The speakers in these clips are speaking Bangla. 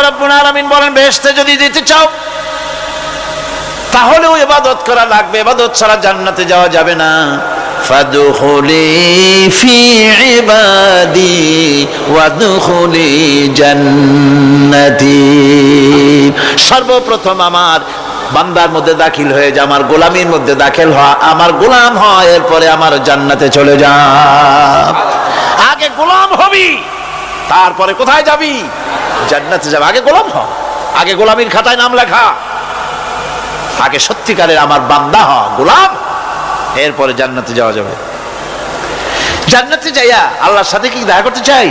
রাব্বুল আলামিন বলেন বেহেশতে যদি যেতে চাও তাহলেও ইবাদত করা লাগবে, ইবাদত ছাড়া জান্নাতে যাওয়া যাবে না। ফাদখুলি ফি ইবাদি ওয়াদখুলি জান্নাতি, সর্বপ্রথম আমার বান্দার মধ্যে দাখিল হয়ে যা, আমার গোলামির মধ্যে দাখিল হওয়া, আমার গোলাম হয়, এরপরে আমার জান্নাতে চলে যা। আগে গোলাম হবি, তারপরে কোথায় যাবি? জান্নাতে যাবে। আগে গোলাম হ, আগে গোলামির খাতায় নাম লেখা, আগে সত্যিকারের আমার বান্দা হ, গোলাম, এরপরে জান্নাতে যাওয়া যাবে। জান্নাতে যাইয়া আল্লাহর সাথে কি দেখা করতে চাই?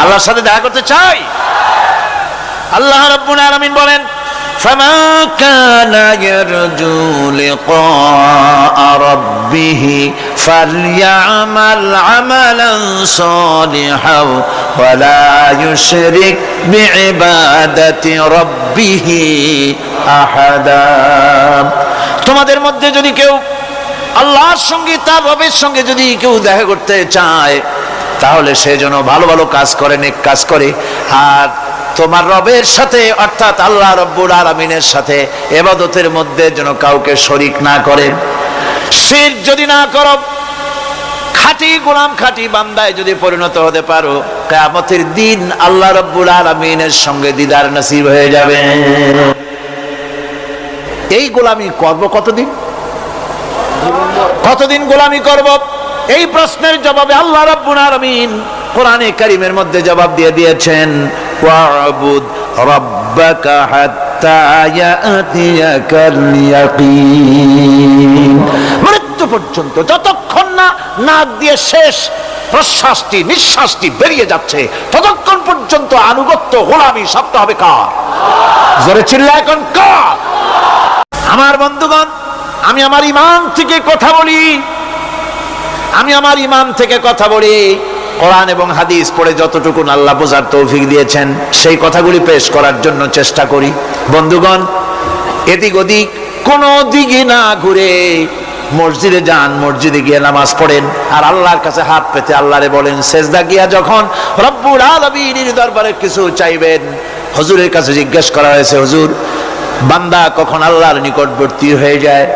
আল্লাহর সাথে দেখা করতে চাই। আল্লাহ রাব্বুল আলামিন বলেন فَمَنْ كَانَ يَرْجُو لِقَاءَ رَبِّهِ فَلْيَعْمَلْ عَمَلًا صَالِحًا وَلَا يُشْرِكْ بِعِبَادَةِ رَبِّهِ أَحَدًا। তোমাদের মধ্যে যদি কেউ আল্লাহর সঙ্গে, তার রবের সঙ্গে যদি কেউ দেখা করতে চায় তাহলে সে যেন ভালো ভালো কাজ করে, নেক কাজ করে, আর তোমার রবের সাথে অর্থাৎ আল্লাহ রাব্বুল আলামিনের সাথে ইবাদতের মধ্যে যেন কাউকে শরীক না করে। শিরক যদি না করো, খাঁটি গোলাম, খাঁটি বান্দায় যদি পরিণত হতে পারো, কিয়ামতের দিন আল্লাহ রাব্বুল আলামিনের সঙ্গে দিদার নসিব হয়ে যাবে। এই গোলামি করব কতদিন? কতদিন গোলামি করব? এই প্রশ্নের জবাবে আল্লাহ রাব্বুল আলামিন কোরআনে কারীমের মধ্যে জবাব দিয়ে দিয়েছেন, ওয়া'বুদ রাব্বাকা হাত্তা ইয়াতিয়াকাল ইয়াকিন। মৃত্যু পর্যন্ত, যতক্ষণ না নাক দিয়ে শেষ প্রশ্বাসটি, নিঃশ্বাসটি বেরিয়ে যাচ্ছে, ততক্ষণ পর্যন্ত আনুগত্য, গোলামি সবটা হবে কার? জোরে চিল্লায় এখন কার? আমার বন্ধুগণ, আমি আমার ঈমান থেকে কথা বলি, আমি আমার ঈমান থেকে কথা বলি। কোরআন এবং হাদিস পড়ে যতটুকু আল্লাহ বোঝার তৌফিক দিয়েছেন সেই কথাগুলি পেশ করার জন্য চেষ্টা করি। বন্ধুগণ, এদিক ওদিক কোনো দিকে না ঘুরে মসজিদে যান, মসজিদে গিয়ে নামাজ পড়েন, আর আল্লাহর কাছে হাত পেতে আল্লাহরে বলেন। সেজদা গিয়া যখন রব্বুল আলামিনের দরবারে কিছু চাইবেন, হুজুরের কাছে জিজ্ঞেস করা হয়েছে, হুজুর, বান্দা কখন আল্লাহর নিকটবর্তী হয়ে যায়?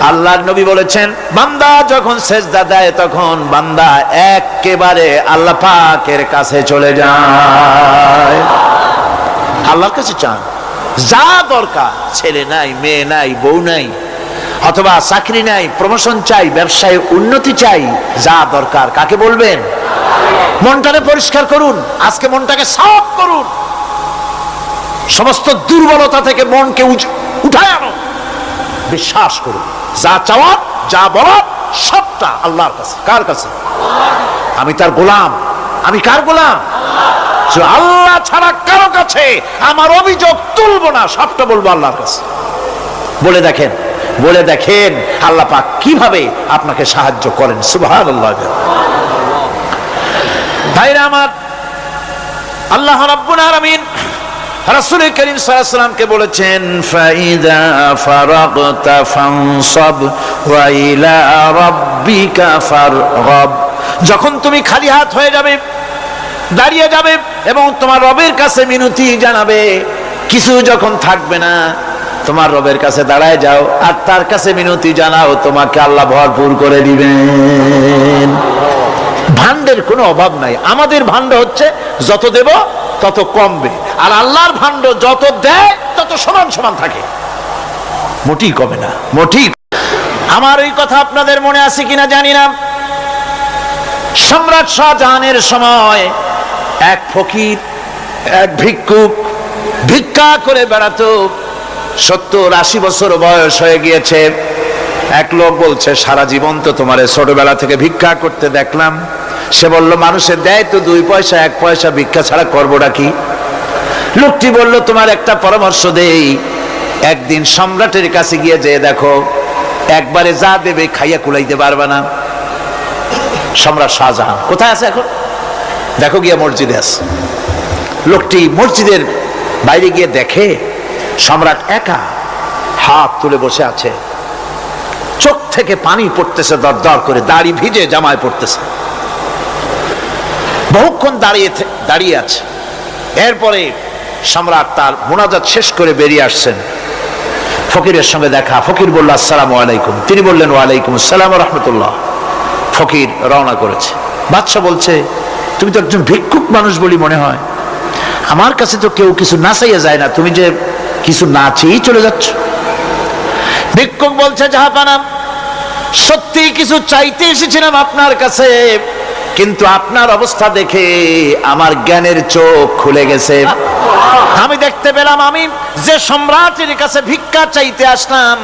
আল্লাহর নবী বলেছেন, বান্দা যখন সেজদা দেয় তখন বান্দা একেবারে আল্লাহ পাকের কাছে চলে যায়। আল্লাহর কাছে চান, যা দরকার, ছেলে নাই, মেয়ে নাই, বউ নাই, অথবা চাকরি নাই, প্রমোশন চাই, ব্যবসায় উন্নতি চাই, যা দরকার কাকে বলবেন? মনটাকে পরিষ্কার করুন, আজকে মনটাকে সাফ করুন, সমস্ত দুর্বলতা থেকে মনকে উঠায় আনো, বিশ্বাস করুন, যা চাওয়ার, যা বলার সবটা আল্লাহর কাছে। কার কাছে? আমি তার গোলাম। আমি কার গোলাম? আল্লাহ ছাড়া কারো কাছে আমার অভিযোগ তুলবো না, সবটা বলবো আল্লাহর কাছে। বলে দেখেন, বলে দেখেন আল্লাহ পাক কিভাবে আপনাকে সাহায্য করেন। সুবহানাল্লাহ। ভাইরা আমার, আল্লাহ রাব্বুল আলামিন রাসূল করিম সাল্লাল্লাহু আলাইহি সাল্লামকে বলেছেন, ফাইদা ফারাগতা ফানসাব ওয়া ইলা রাব্বিকা ফারগাব। যখন তুমি খালি হাত হয়ে যাবে, দাঁড়িয়ে যাবে এবং তোমার রবের কাছে মিনতি জানাবে, কিছু যখন থাকবে না, তোমার রবের কাছে দাঁড়ায় যাও আর তার কাছে মিনতি জানাও, তোমাকে আল্লাহ ভরপুর করে দিবেন। ভান্ডের কোনো অভাব নাই। আমাদের ভান্ড হচ্ছে যত দেব তত কমবে, আর আল্লাহর ভান্ড যত দেয় তত সমান সমান থাকে, মোটেই কমে না, মোটেই। আমার এই কথা আপনাদের মনে আছে কিনা জানি না। সম্রাট শাহজাহানের সময় এক ফকির, এক ভিক্ষুক ভিক্ষা করে বেড়াতো। 70-80 বছর বয়স হয়ে গিয়েছে। এক লোক বলছে, সারা জীবন তো তোমার ছোটবেলা থেকে ভিক্ষা করতে দেখলাম। সে বলল, মানুষের দেয় তো 2 পয়সা, 1 পয়সা, ভিক্ষা ছাড়া করবোটা কি? লোকটি বলল, তোমার একটা পরামর্শ দেই, একদিন সম্রাটের কাছে গিয়ে যে দেখো, একবারে যা দেবে খাইয়া কুলাইতে পারবে না। সম্রাট শাহজাহান কোথায় আছে এখন? দেখো গিয়া মসজিদে আছে। লোকটি মসজিদের বাইরে গিয়ে দেখে সম্রাট একা হাত তুলে বসে আছে, চোখ থেকে পানি পড়তেছে দর দর করে, দাড়ি ভিজে জামায় পড়তেছে। বহুক্ষণ দাঁড়িয়ে আছে। এরপরে সম্রাট তার মুনাজাত শেষ করে বেরিয়ে আসছেন, ফকিরের সঙ্গে দেখা। ফকির বলল আসসালামু আলাইকুম, তিনি বললেন ওয়ালাইকুম আসসালাম রাহমাতুল্লাহ। ফকির রওনা করেছে। বাদশাহ বলছে, তুমি তো একজন ভিক্ষুক মানুষ বলি মনে হয়, আমার কাছে তো কেউ কিছু না চাইয়া যায় না, তুমি যে কিছু না চেয়েই চলে যাচ্ছ। ভিক্ষুক বলছে, জাহাপানা, সত্যি কিছু চাইতে এসেছিলাম আপনার কাছে, কিন্তু আপনার অবস্থা দেখে আমার জ্ঞানের চোখ খুলে গেছে। আমি দেখতে পেলাম আমি যে সম্রাটের কাছে ভিক্ষা চাইতে আসলাম,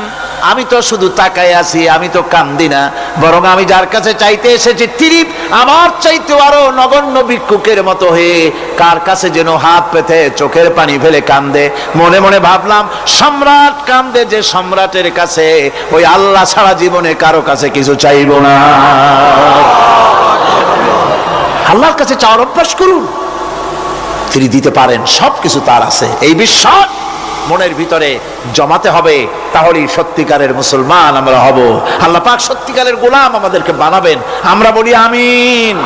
আমি তো শুধু তাকায় আছি, আমি তো কান্দি না, বরং আমি যার কাছে চাইতে এসেছি তিনি আমার চাইতে আরো নগণ্য ভিক্ষুকের মতো হয়ে কার কাছে যেন হাত পেতে চোখের পানি ফেলে কান্দে। মনে মনে ভাবলাম, সম্রাট কান্দে যে সম্রাটের কাছে, ওই আল্লাহ ছাড়া জীবনে কারো কাছে কিছু চাইব না। আল্লাহর কাছে চাওয়ার অভ্যাস করুন, তিনি দিতে পারেন, সবকিছু তার আছে। এই বিশ্বাস মনের ভিতরে জমাতে হবে, তাহলেই সত্যিকারের মুসলমান আমরা হব। আল্লাহ পাক সত্যিকারের গোলাম আমাদেরকে বানাবেন, আমরা বলি আমিন।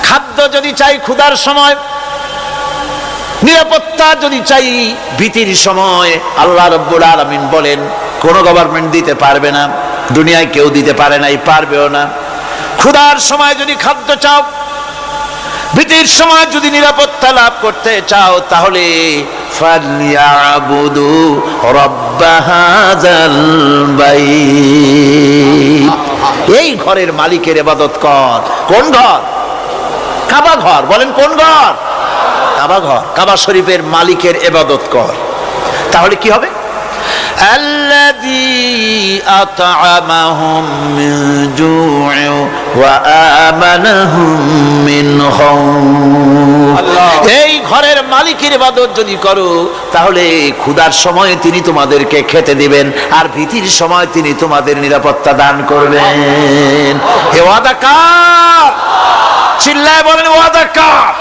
খাদ্য যদি চাই ক্ষুধার সময়, নিরাপত্তা যদি চাই ভীতির সময়, আল্লাহ রাব্বুল আলামিন বলেন কোন গভর্নমেন্ট দিতে পারবে না, দুনিয়ায় কেউ দিতে পারে নাই, পারবেও না। ক্ষুধার সময় যদি খাদ্য চাও, ভীতির সময় যদি নিরাপত্তা লাভ করতে চাও, তাহলে ফালইয়াবুদু রাব্ব হাযাল বাইত, এই ঘরের মালিকের ইবাদত কর। কোন ঘর? কাবা ঘর। বলেন কোন ঘর? কাবা ঘর। কাবা শরীফের মালিকের ইবাদত কর, তাহলে কি হবে? الذي أطعمهم من جوع وآمنهم من خوف। এই ঘরের মালিকের ইবাদত যদি করো, তাহলে ক্ষুধার সময় তিনি তোমাদেরকে খেতে দিবেন, আর ভীতির সময় তিনি তোমাদের নিরাপত্তা দান করবেন। হে ওয়াদা কার? চিল্লায় বলেন ওয়াদা কার?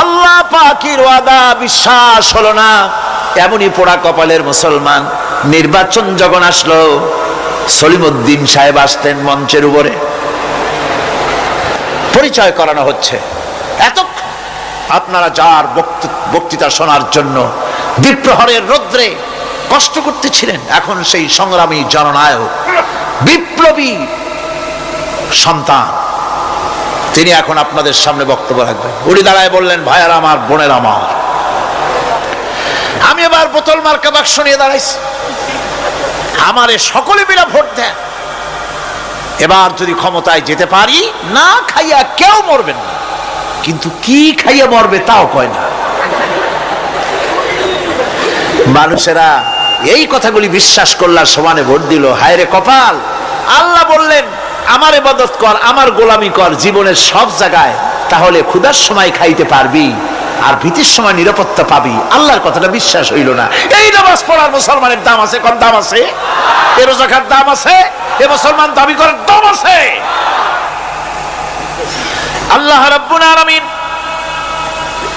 আল্লাহ পাকের ওয়াদা বিশ্বাস হলো না, এমনই পোড়া কপালের মুসলমান। নির্বাচন যখন আসলো, সলিমউদ্দিন সাহেব আসতেন মঞ্চের উপরে, পরিচয় করানো হচ্ছে। এত আপনারা যার বক্তৃতা শোনার জন্য দ্বিপ্রহরের রৌদ্রে কষ্ট করতেছিলেন, এখন সেই সংগ্রামী জননায়ক, বিপ্লবী সন্তান, তিনি এখন আপনাদের সামনে বক্তব্য রাখবেন। উনি দাঁড়ায় বললেন, ভাইয়ারা আমার, বোনের আমার, আমি এবার বোতল মার্কা বাক্স নিয়ে দাঁড়াইছি, আমারে সকলে মিলে ভোট দেন। এবার যদি ক্ষমতায় যেতে পারি, না খাইয়া কেউ মরবেন না, কিন্তু কি খাইয়া মরবে তাও কয় না। মানুষেরা এই কথাগুলি বিশ্বাস করলার সমানে ভোট দিল। হায় রে কপাল! আল্লাহ বললেন আমার ইবাদত কর, আমার গোলামি কর জীবনের সব জায়গায়, তাহলে ক্ষুধার সময় খাইতে পারবি আর ভীতির সময় নিরাপত্তা পাবি। আল্লাহর কথাটা বিশ্বাস হইল না। এই নামাজ পড়ার মুসলমানের দাম আছে, কম দাম আছে? এ রোজা খাওয়ার দাম আছে? এ মুসলমান দাবি করার দাম আছে? আল্লাহ রাব্বুল আলামিন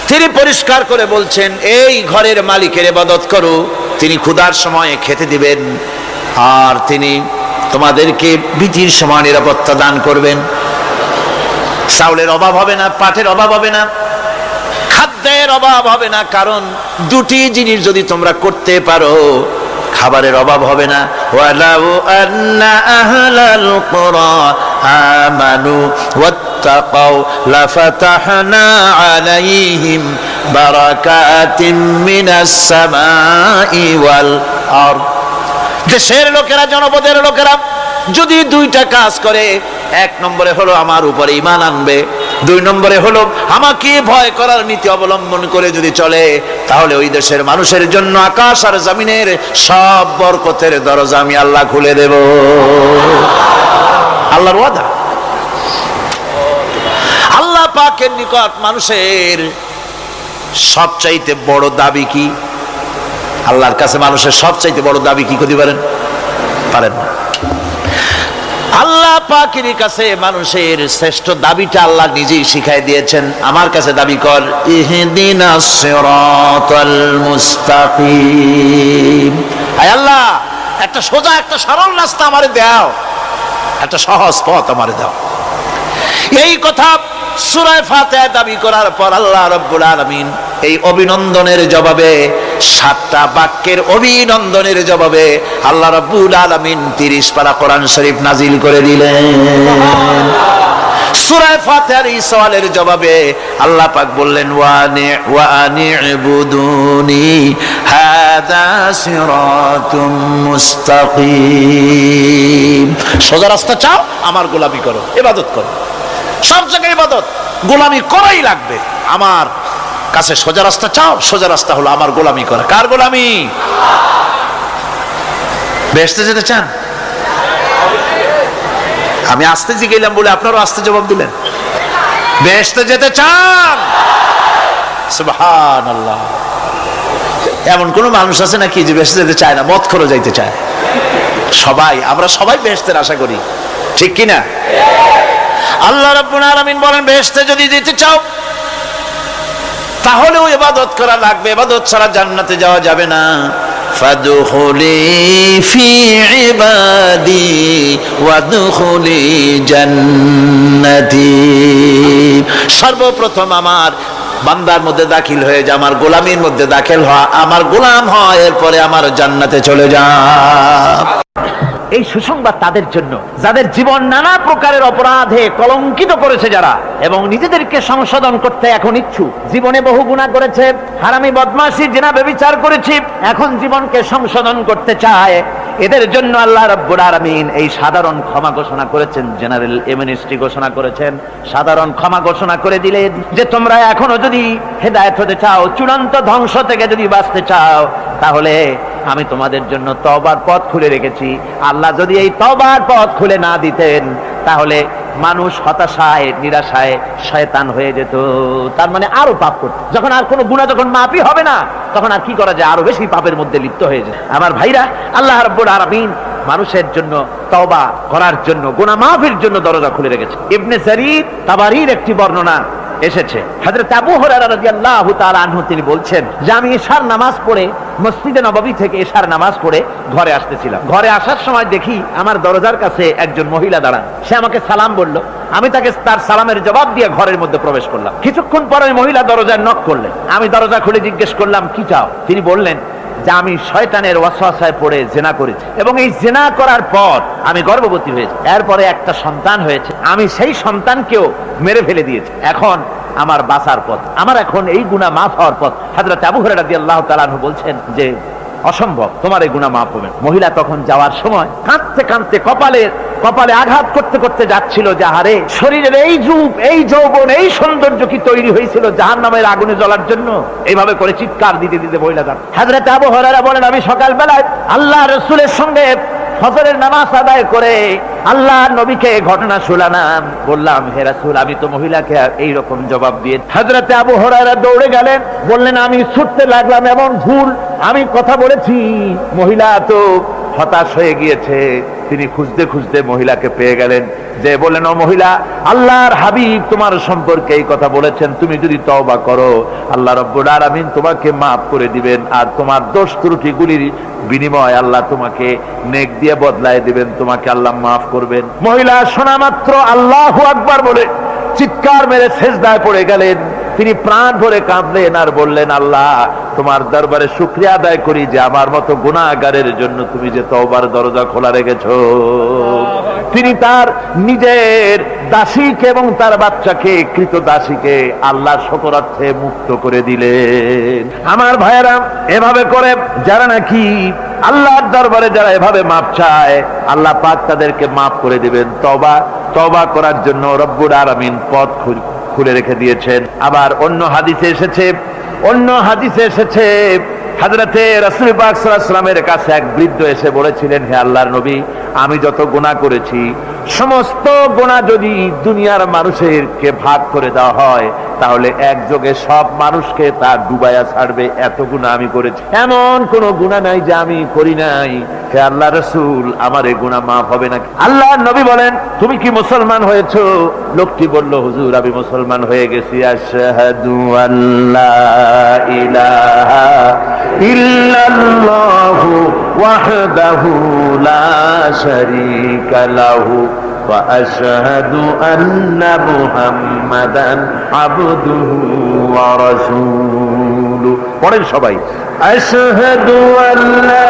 তিনি পরিষ্কার করে বলছেন, এই ঘরের মালিকের ইবাদত করো, তিনি ক্ষুধার সময়ে খেতে দিবেন, আর তিনি তোমাদেরকে ভীতির সময় নিরাপত্তা দান করবেন। চাউলের অভাব হবে না, পাটের অভাব হবে না, খাদ্যের অভাব হবে না, কারণ দুটি জিনিস যদি তোমরা করতে পারো, খাবারের অভাব হবে না। ওয়ালাউ আন্না আহলাল কুরা আমানু ওয়াত্তাকাউ লাফাতাহনা আলাইহিম বারাকাতিম মিনাস সামাই ওয়াল আরদ। দেশের লোকেরা, জনপদের লোকেরা যদি দুইটা কাজ করে, এক নম্বরে হলো আমার উপরে ঈমান আনবে, দুই নম্বরে হলো আমাকে ভয় করার নীতি অবলম্বন করে যদি চলে, তাহলে ওই দেশের মানুষের জন্য আকাশ আর জমিনের সব বরকতের দরজা আমি আল্লাহ খুলে দেব। আল্লাহর ওয়াদা। আল্লাহ পাকের নিকট মানুষের সবচাইতে বড় দাবি কি? আল্লাহর কাছে মানুষের সবচাইতে বড় দাবি কি করতে পারেন? পারেন না। আল্লাহ পাকের কাছে মানুষের শ্রেষ্ঠ দাবিটা আল্লাহ নিজেই শিখাই দিয়েছেন। আমার কাছে দাবি কর, ইহদিনাস সিরাতাল মুস্তাকিম। আয় আল্লাহ, একটা সোজা, একটা সরল রাস্তা আমারে দাও, একটা সহজ পথ আমারে দাও। এই কথা সূরা ফাতিহা দাবি করার পর আল্লাহ রাব্বুল আলামিন এই অভিনন্দনের জবাবে, 7টা বাক্যের অভিনন্দনের জবাবে আল্লাহ রাব্বুল আলামিন 30 পারা কোরআন শরীফ নাজিল করে দিলেন। সূরা ফাতিহার এই সওয়ালের জবাবে আল্লাহ পাক বললেন ওয়া আনি'বুদুনি হাযা সিরাতুম মুস্তাকিম। সোজা রাস্তা চাও, আমার গোলামি করো, ইবাদত করো। সব জায়গায় ইবাদত, গোলামি করাই লাগবে। আমার কাছে সোজা রাস্তা চাও, সোজা রাস্তা হলো আমার গোলামি করা। কার গোলামি? বেহেশতে যেতে চান? আমি আস্তে জিগাইলাম বলে আপনারও আস্তে জবাব দিলেন। বেহেশতে যেতে চান? সুবহানাল্লাহ। এমন কোন মানুষ আছে নাকি যে বেহেশতে যেতে চায় না? মদ খোর যাইতে চায়। সবাই, আমরা সবাই বেহেশতের আশা করি, ঠিক কিনা? আল্লাহ রাব্বুল আলামিন বলেন বেহেশতে যদি যেতে চাও তাহলেও ইবাদত করা লাগবে, ইবাদত ছাড়া জান্নাতে যাওয়া যাবে না। ফাদখুলি ফি ইবাদি ওয়াদখুলি জান্নাতি। সর্বপ্রথম আমার বান্দার মধ্যে দাখিল হয়ে যা, আমার গোলামির মধ্যে দাখিল হওয়া, আমার গোলাম হয়, এরপরে আমার জান্নাতে চলে যা। এই সুসংবাদ তাদের জন্য যাদের জীবন নানা প্রকারের অপরাধে কলঙ্কিত করেছে যারা, এবং নিজেদেরকে সংশোধন করতে এখন ইচ্ছুক। জীবনে বহু গুনাহ করেছে, হারামি, বদমাশি, জিনা, ব্যভিচার করেছে, এখন জীবনকে সংশোধন করতে চায়। এদের জন্য আল্লাহ রাব্বুল আলামিন এই সাধারণ ক্ষমা ঘোষণা করেছেন, জেনারেল এমনেস্টি ঘোষণা করেছেন। সাধারণ ক্ষমা ঘোষণা করে দিলেন যে তোমরা এখনো যদি হেদায়েত হতে চাও, চূড়ান্ত ধ্বংস থেকে যদি বাঁচতে চাও, তাহলে আমি তোমাদের জন্য তওবার পথ খুলে রেখেছি। আল্লাহ যদি এই তওবার পথ খুলে না দিতেন তাহলে মানুষ হতাশায়, নিরাশায় শয়তান হয়ে যেত। তার মানে আরো পাপ করত। যখন আর কোনো গুনাহ যখন মাফই হবে না, তখন আর কি করা যায়? আরো বেশি পাপের মধ্যে লিপ্ত হয়ে যায়। আমার ভাইরা, আল্লাহ রাব্বুল আলামিন মানুষের জন্য তওবা করার জন্য, গুনাহ মাফের জন্য দরজা খুলে রেখেছে। ইবনে জারীর তাবারীর একটি বর্ণনা এসেছে, হযরত আবু হুরায়রা রাদিয়াল্লাহু তাআলা আনহু তিনি বলছেন যে আমি ইশার নামাজ পড়ে মসজিদে নববী থেকে ইশার নামাজ পড়ে ঘরে আসতেছিলাম। ঘরে আসার সময় দেখি আমার দরজার কাছে একজন মহিলা দাঁড়ান। সে আমাকে সালাম বলল, আমি তাকে তার সালামের জবাব দিয়ে ঘরের মধ্যে প্রবেশ করলাম। কিছুক্ষণ পরে মহিলা দরজায় নক করলেন। আমি দরজা খুলে জিজ্ঞেস করলাম কি চাও? তিনি বললেন যে আমি শয়তানের ওয়াসওয়াসায় পড়ে জিনা করেছি, এবং এই জিনা করার পর আমি গর্ভবতী হয়েছি, এরপরে একটা সন্তান হয়েছে, আমি সেই সন্তানকেও মেরে ফেলে দিয়েছি। এখন আমার বাঁচার পথ, আমার এখন এই গুনাহ মাফ হওয়ার পথ। হযরত আবু হুরায়রা রাদিয়াল্লাহু তাআলা আনহু বলছেন যে অসম্ভব, তোমার এই গুনাহ মাফ হবে না। মহিলা তখন যাওয়ার সময় কাঁদতে কাঁদতে কপালে আঘাত করতে করতে যাচ্ছিল যে আরে শরীরের এই রূপ, এই যৌবন, এই সৌন্দর্য কি তৈরি হয়েছিল জাহান্নামের আগুনে জ্বলার জন্য? এইভাবে করে চিৎকার দিতে দিতে মহিলা যান। হযরত আবু হুরায়রা বলেন আমি সকালবেলায় আল্লাহ রাসূলের সঙ্গে ফজরের নামাজ আদায় করে আল্লাহ নবীকে ঘটনা শোনালাম। বললাম হে রাসূল, আমি তো মহিলাকে এই রকম জবাব দিয়ে। হযরত আবু হুরায়রা দৌড়ে গেলেন, বললেন আমি ছুটতে লাগলাম, এমন ভুল আমি কথা বলেছি। মহিলা তো হতাশ হয়ে গিয়েছে। তিনি খুঁজতে খুঁজতে মহিলাকে পেয়ে গেলেন, যে বললেন ও মহিলা, আল্লাহর হাবিব তোমার সম্পর্কে এই কথা বলেছেন, তুমি যদি তওবা করো আল্লাহ রাব্বুল আলামিন তোমাকে মাফ করে দিবেন, আর তোমার দোষ ত্রুটিগুলির বিনিময় আল্লাহ তোমাকে নেক দিয়ে বদলায় দিবেন, তোমাকে আল্লাহ মাফ করবেন। মহিলা শোনা মাত্র আল্লাহু আকবার বলে চিৎকার মেরে সিজদায় পড়ে গেলেন। তিনি প্রাণ ভরে কাঁদলেন আর বললেন আল্লাহ তোমার দরবারে শুকরিয়া আদায় করি যে আমার মতো গুনাহগারের জন্য তুমি যে তওবার দরজা খোলা রেখেছো। তিনি তার নিজের দাসীকে এবং তার বাচ্চাকে, কৃত দাসীকে আল্লাহ শকরার্থে মুক্ত করে দিলেন। আমার ভাইয়েরা, এভাবে করে যারা নাকি আল্লাহর দরবারে যারা এভাবে মাপ চায়, আল্লাহ পাক তাদেরকে মাফ করে দিবেন। তওবা করার জন্য রব্বুল আলামিন পথ খুলে রেখে দিয়েছেন। আবার অন্য হাদিসে এসেছে হযরতে রাসূল পাক সাল্লাল্লাহু আলাইহি ওয়াসাল্লামের কাছে এক বৃদ্ধ এসে বলেছিলেন, হে আল্লাহর নবী, আমি যত গুনাহ করেছি সমস্ত গুনাহ যদি দুনিয়ার মানুষেরকে ভাগ করে দেওয়া হয় তাহলে একযোগে সব মানুষকে তা ডুবাইয়া ছাড়বে, এত গুনাহ আমি করেছি। এমন কোন গুনাহ নাই যে আমি করি নাই। হে আল্লাহ রাসূল, আমার এই গুনাহ মাফ হবে নাকি? আল্লাহর নবী বলেন, তুমি কি মুসলমান হয়েছো? লোকটি বলল, হুজুর আমি মুসলমান হয়ে গেছি। আশহাদু আল্লা ইলাহা ইল্লাল্লাহু ওয়াহদাহু লা শারীকা লাহু ওয়া আশহাদু আন্না মুহাম্মাদান আবদুহু ওয়া রাসূলুহু। কওলু। পড়েন সবাই, আশহাদু আল্লা।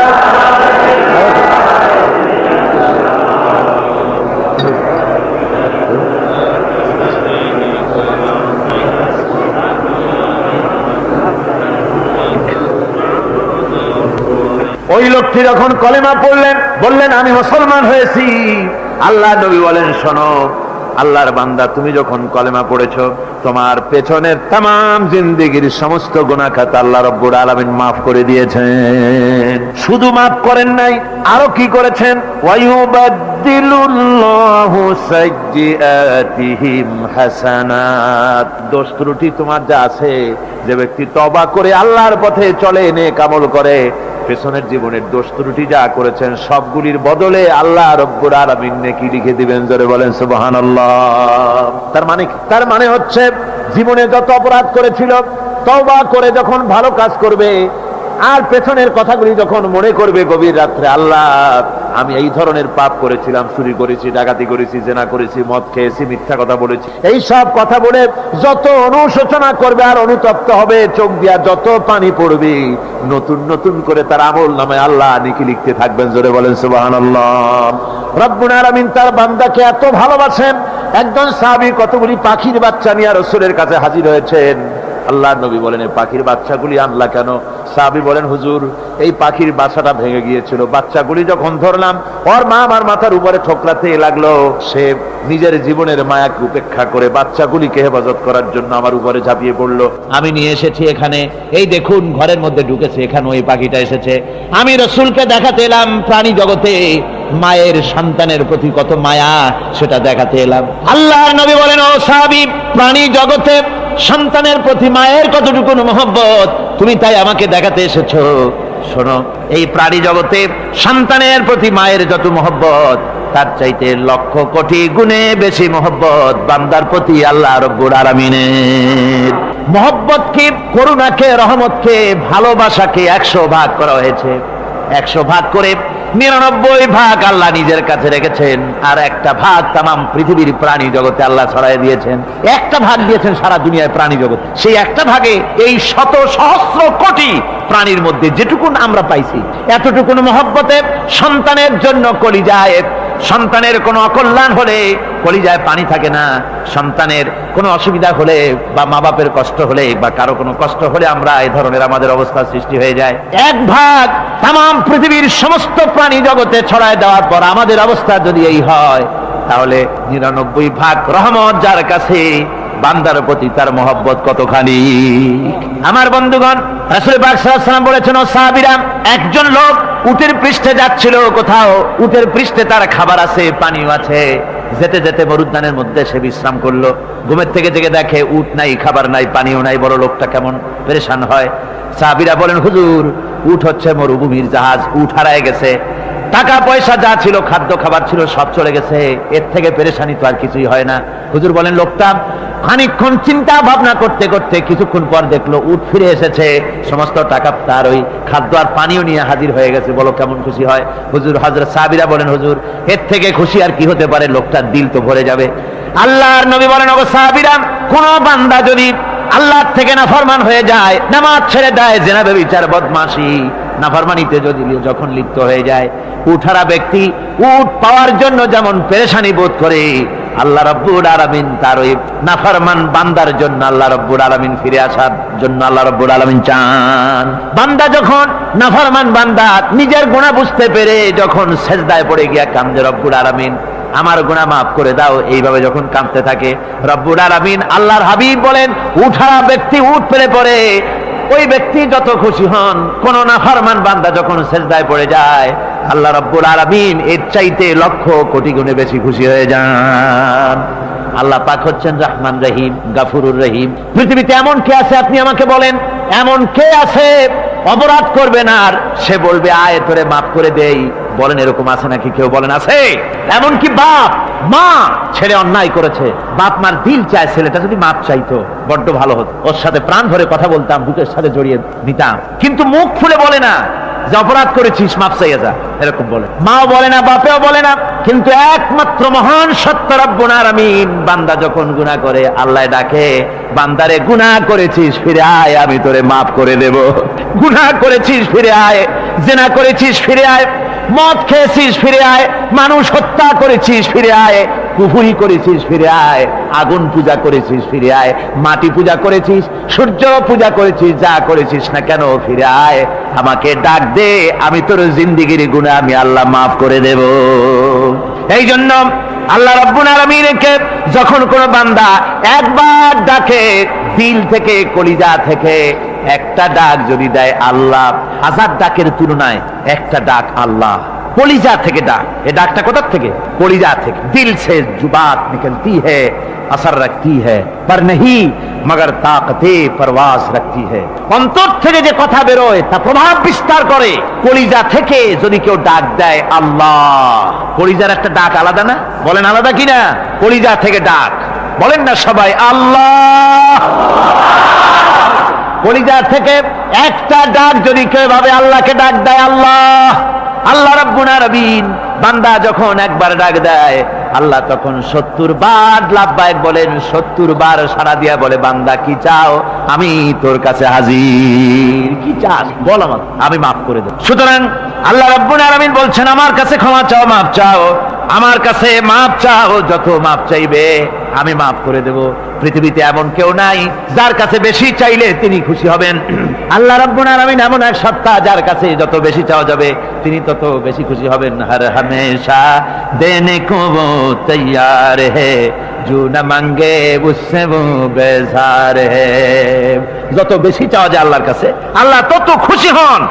ওই লোকটি যখন কলেমা পড়লেন, বললেন আমি মুসলমান হয়েছি, আল্লাহ নবী বলেন শোনো আল্লাহর বান্দা, তুমি যখন কলেমা পড়েছো তোমার পেছনের তামাম জিন্দেগির সমস্ত গুনাহ খাতা আল্লাহ রাব্বুল আলামিন মাফ করে দিয়েছেন। শুধু মাফ করেন নাই, আরো কি করেছেন? ওয়ায়ুবাদদিলুল্লাহু সাইয়্যাতিহিম হাসানাত। দোষ ত্রুটি তোমার যা আছে, যে ব্যক্তি তওবা করে আল্লাহর পথে চলে, নেক আমল করে, পেছনের জীবনের দোষ ত্রুটি যা করেছেন সবগুলির বদলে আল্লাহ রব্বুল আলামিন নেকি লিখে দিবেন। জোরে বলেন সুবহানাল্লাহ। তার মানে হচ্ছে জীবনে যত অপরাধ করেছিল তওবা করে যখন ভালো কাজ করবে, আর পেছনের কথাগুলি যখন মনে করবে গভীর রাত্রে, আল্লাহ আমি এই ধরনের পাপ করেছিলাম, চুরি করেছি, ডাকাতি করেছি, জেনা করেছি, মদ খেয়েছি, মিথ্যা কথা বলেছি, এই সব কথা বলে যত অনুশোচনা করবে আর অনুতপ্ত হবে, চোখ দিয়া যত পানি পড়বে, নতুন নতুন করে তার আমল নামে আল্লাহ নেকি লিখতে থাকবেন। জোরে বলেন সুবহানাল্লাহ। রব্বুল আলামিন তার বান্দাকে এত ভালোবাসেন, একজন সাহাবী কতগুলি পাখির বাচ্চা নিয়ে রাসূলের কাছে হাজির হয়েছেন। আল্লাহ নবী বলেন এই পাখির বাচ্চাগুলি আনলা কেন? সাহাবী বলেন হুজুর এই পাখির বাসাটা ভেঙে গিয়েছিল, বাচ্চাগুলি যখন ধরলাম ওর মা আমার মাথার উপরে ঠোকরাতে লাগলো, সে নিজের জীবনের মায়াকে উপেক্ষা করে বাচ্চাগুলিকে হেফাজত করার জন্য আমার উপরে ঝাঁপিয়ে পড়লো। আমি নিয়ে এসেছি এখানে, এই দেখুন ঘরের মধ্যে ঢুকেছে, এখানে ওই পাখিটা এসেছে। আমি রাসূলকে দেখাতে এলাম প্রাণী জগতে মায়ের সন্তানের প্রতি কত মায়া, সেটা দেখাতে এলাম। আল্লাহর নবী বলেন ও সাহাবী, প্রাণী জগতে সন্তানের প্রতি মায়ের কতটুকু মহব্বত তুমি তাই আমাকে দেখাতে এসেছো। শোনো, এই প্রাণী জগতে সন্তানের প্রতি মায়ের যত মহব্বত, তার চাইতে লক্ষ কোটি গুণে বেশি মহব্বত বান্দার প্রতি আল্লাহ রাব্বুল আলামিনের। মহব্বতকে, করুণাকে, রহমতকে, ভালোবাসাকে 100 ভাগ করা হয়েছে। 100 ভাগ করে 99 ভাগ আল্লাহ নিজের কাছে রেখেছেন, আর একটা ভাগ তামাম পৃথিবীর প্রাণী জগতে আল্লাহ ছড়াই দিয়েছেন। একটা ভাগ দিয়েছেন সারা দুনিয়ায় প্রাণী জগৎ, সেই একটা ভাগে এই শত সহস্র কোটি প্রাণীর মধ্যে যেটুকুন আমরা পাইছি, এতটুকুন মহব্বতে সন্তানের জন্য কলিজায়, সন্তানের কোনো অকল্যাণ হলে কলিজায় পানি থাকে না, সন্তানের কোনো অসুবিধা হলে বা মা বাপের কষ্ট হলে বা কারো কোনো কষ্ট হলে আমরা এই ধরনের আমাদের অবস্থা সৃষ্টি হয়ে যায়। এক ভাগ তামাম পৃথিবীর সমস্ত প্রাণী জগতে ছড়ায় দেওয়ার পর আমাদের অবস্থা যদি এই হয়, তাহলে 99 ভাগ রহমত যার কাছে, বান্দার প্রতি তার মহব্বত কতখানি। আমার বন্ধুগণ, রাসূল পাক সাল্লাল্লাহু আলাইহি ওয়াসাল্লাম বলেছেন ও সাহাবীরা, একজন লোক উটের পৃষ্ঠে যাচ্ছিল কোথাও, উটের পৃষ্ঠে তার খাবার আছে, পানিও আছে, যেতে যেতে মরুদ্যানের মধ্যে সে বিশ্রাম করলো। ঘুমের থেকে জেগে দেখে উট নাই, খাবার নাই, পানিও নাই, বড় লোকটা কেমন পেরেশান হয়। সাহাবীরা বলেন হুজুর উট হচ্ছে মরুভূমির জাহাজ, উট হারায় গেছে, টাকা পয়সা যা ছিল, খাদ্য খাবার ছিল, সব চলে গেছে, এর থেকে পেরেশানি তো আর কিছুই হয় না। হুজুর বলেন লোকটা খানিকক্ষণ চিন্তা ভাবনা করতে করতে কিছুক্ষণ পর দেখলো উট ফিরে এসেছে, সমস্ত টাকা তার ওই খাদ্য আর পানিও নিয়ে হাজির হয়ে গেছে। বলো কেমন খুশি হয়? হুজুর, হযরত সাহাবীরা বলেন হুজুর এর থেকে খুশি আর কি হতে পারে, লোকটার দিল তো ভরে যাবে। আল্লাহর নবী বলেন ওগো সাহাবীরা, কোন বান্দা যদি আল্লাহর থেকে নাফরমান হয়ে যায়, নামাজ ছেড়ে দেয়, জিনা ব্যভিচার বদমাশি নাফরমানিতে যদি যখন লিপ্ত হয়ে যায়, উঠারা ব্যক্তি উট পাওয়ার জন্য যেমন পেরেশানি বোধ করে, আল্লাহ রাব্বুল আলামিন তার ওই নাফরমান বান্দার জন্য, আল্লাহ রাব্বুল আলামিন ফিরে আসার জন্য আল্লাহ রাব্বুল আলামিন চান। বান্দা যখন, নাফরমান বান্দা নিজের গুনাহ বুঝতে পেরে যখন সেজদায় পড়ে গিয়া কান্দে, রব্বুল আলামিন আমার গুনাহ মাফ করে দাও, এইভাবে যখন কাঁদতে থাকে, রব্বুল আলামিন আল্লাহর হাবিব বলেন উঠারা ব্যক্তি উঠ ফেলে পড়ে, ওই ব্যক্তি যত খুশি হন। কোন নাফরমান বান্দা যখন সেজদায় পড়ে যায়, আল্লাহ রাব্বুল আলামিন এর চাইতে লক্ষ কোটি গুণে বেশি খুশি হয়ে যান। আল্লাহ পাক হচ্ছেন রহমান রহিম, গাফুরুর রহিম। পৃথিবীতে এমন কে আছে আপনি আমাকে বলেন, এমন কে আছে অপরাধ করবে না আর সে বলবে আয় তোরে মাফ করে দেই? বলেন এরকম আছে নাকি? কেউ বলেন আছে? এমনকি বাপ মা ছেলে অন্যায় করেছে, বাপ মার দিল চায় ছেলেটা যদি মাপ চাইতো বড্ড ভালো হতো, ওর সাথে প্রাণ ভরে কথা বলতাম, বুকের সাথে জড়িয়ে নিতাম, কিন্তু মুখ খুলে বলে না যে অপরাধ করেছিস মাফ চাইয়া যা, এরকম বলে। মাও বলে না, বাপেও বলে না, কিন্তু একমাত্র মহান সত্য রব্বুল আলামিন বান্দা যখন গুনাহ করে আল্লাহ ডাকে, বান্দারে গুনাহ করেছিস ফিরে আয়, আমি তোরে মাফ করে দেব। গুনাহ করেছিস ফিরে আয়, জিনা করেছিস ফিরে আয়, মদ খেয়েছিস ফিরে আয়, মানুষ হত্যা করেছিস ফিরে আয়, কুফরি করেছিস ফিরে আয়, আগুন পূজা করেছিস ফিরে আয়, মাটি পূজা করেছিস, সূর্য পূজা করেছিস, যা করেছিস না কেন ফিরে আয়, আমাকে ডাক দে, আমি তোর জিন্দেগির গুনাহ আমি আল্লাহ মাফ করে দেব। এই জন্য আল্লাহ রাব্বুল আলামিনকে যখন কোন বান্দা একবার ডাকে, দিল থেকে কলিজা থেকে একটা ডাক যদি দেয় আল্লাহ, হাজার ডাকের তুলনায় একটা ডাক আল্লাহ, কলিজা থেকে ডাক, এই ডাকটা কোথা থেকে? কলিজা থেকে। দিল से जो बात निकलती है असर रखती है पर नहीं मगर ताकते परवास रखती है। অন্তর থেকে যে কথা বেরোয় তা প্রভাব বিস্তার করে। কলিজা থেকে যদি কেউ ডাক দেয় আল্লাহ, কলিজার একটা ডাক আলাদা না? বলেন আলাদা কিনা? কলিজা থেকে ডাক, বলেন না সবাই আল্লাহ। কলিজা থেকে একটা ডাক যদি কেউ ভাবে আল্লাহকে ডাক দেয় আল্লাহ, আল্লাহ রাব্বুল আলামিন বান্দা যখন একবার ডাক দেয় আল্লাহ তখন 70 বার লাব্বাইক বলেন, 70 বার সাড়া দিয়া বলে বান্দা কি চাও, আমি তোর কাছে হাজির। কি চাস বল, আমাকে আমি মাফ করে দেব। সুতরাং আল্লাহ রাব্বুল আলামিন বলছেন আমার কাছে ক্ষমা চাও, মাফ চাও, আমার কাছে মাফ চাও, যত মাফ চাইবে আমি মাফ করে দেব। পৃথিবীতে এমন কেউ নাই যার কাছে বেশি চাইলে তিনি খুশি হবেন। আল্লাহ রাব্বুল আলামিন এমন এক সত্তা যার কাছে যত বেশি চাওয়া যাবে তিনি তত বেশি খুশি হবেন। হর হমেশা দেনে কো वो तैयार है जो न मांगे उससे वो बेजार है। যত বেশি চাওয়া যায় আল্লাহর কাছে আল্লাহ তত খুশি হন,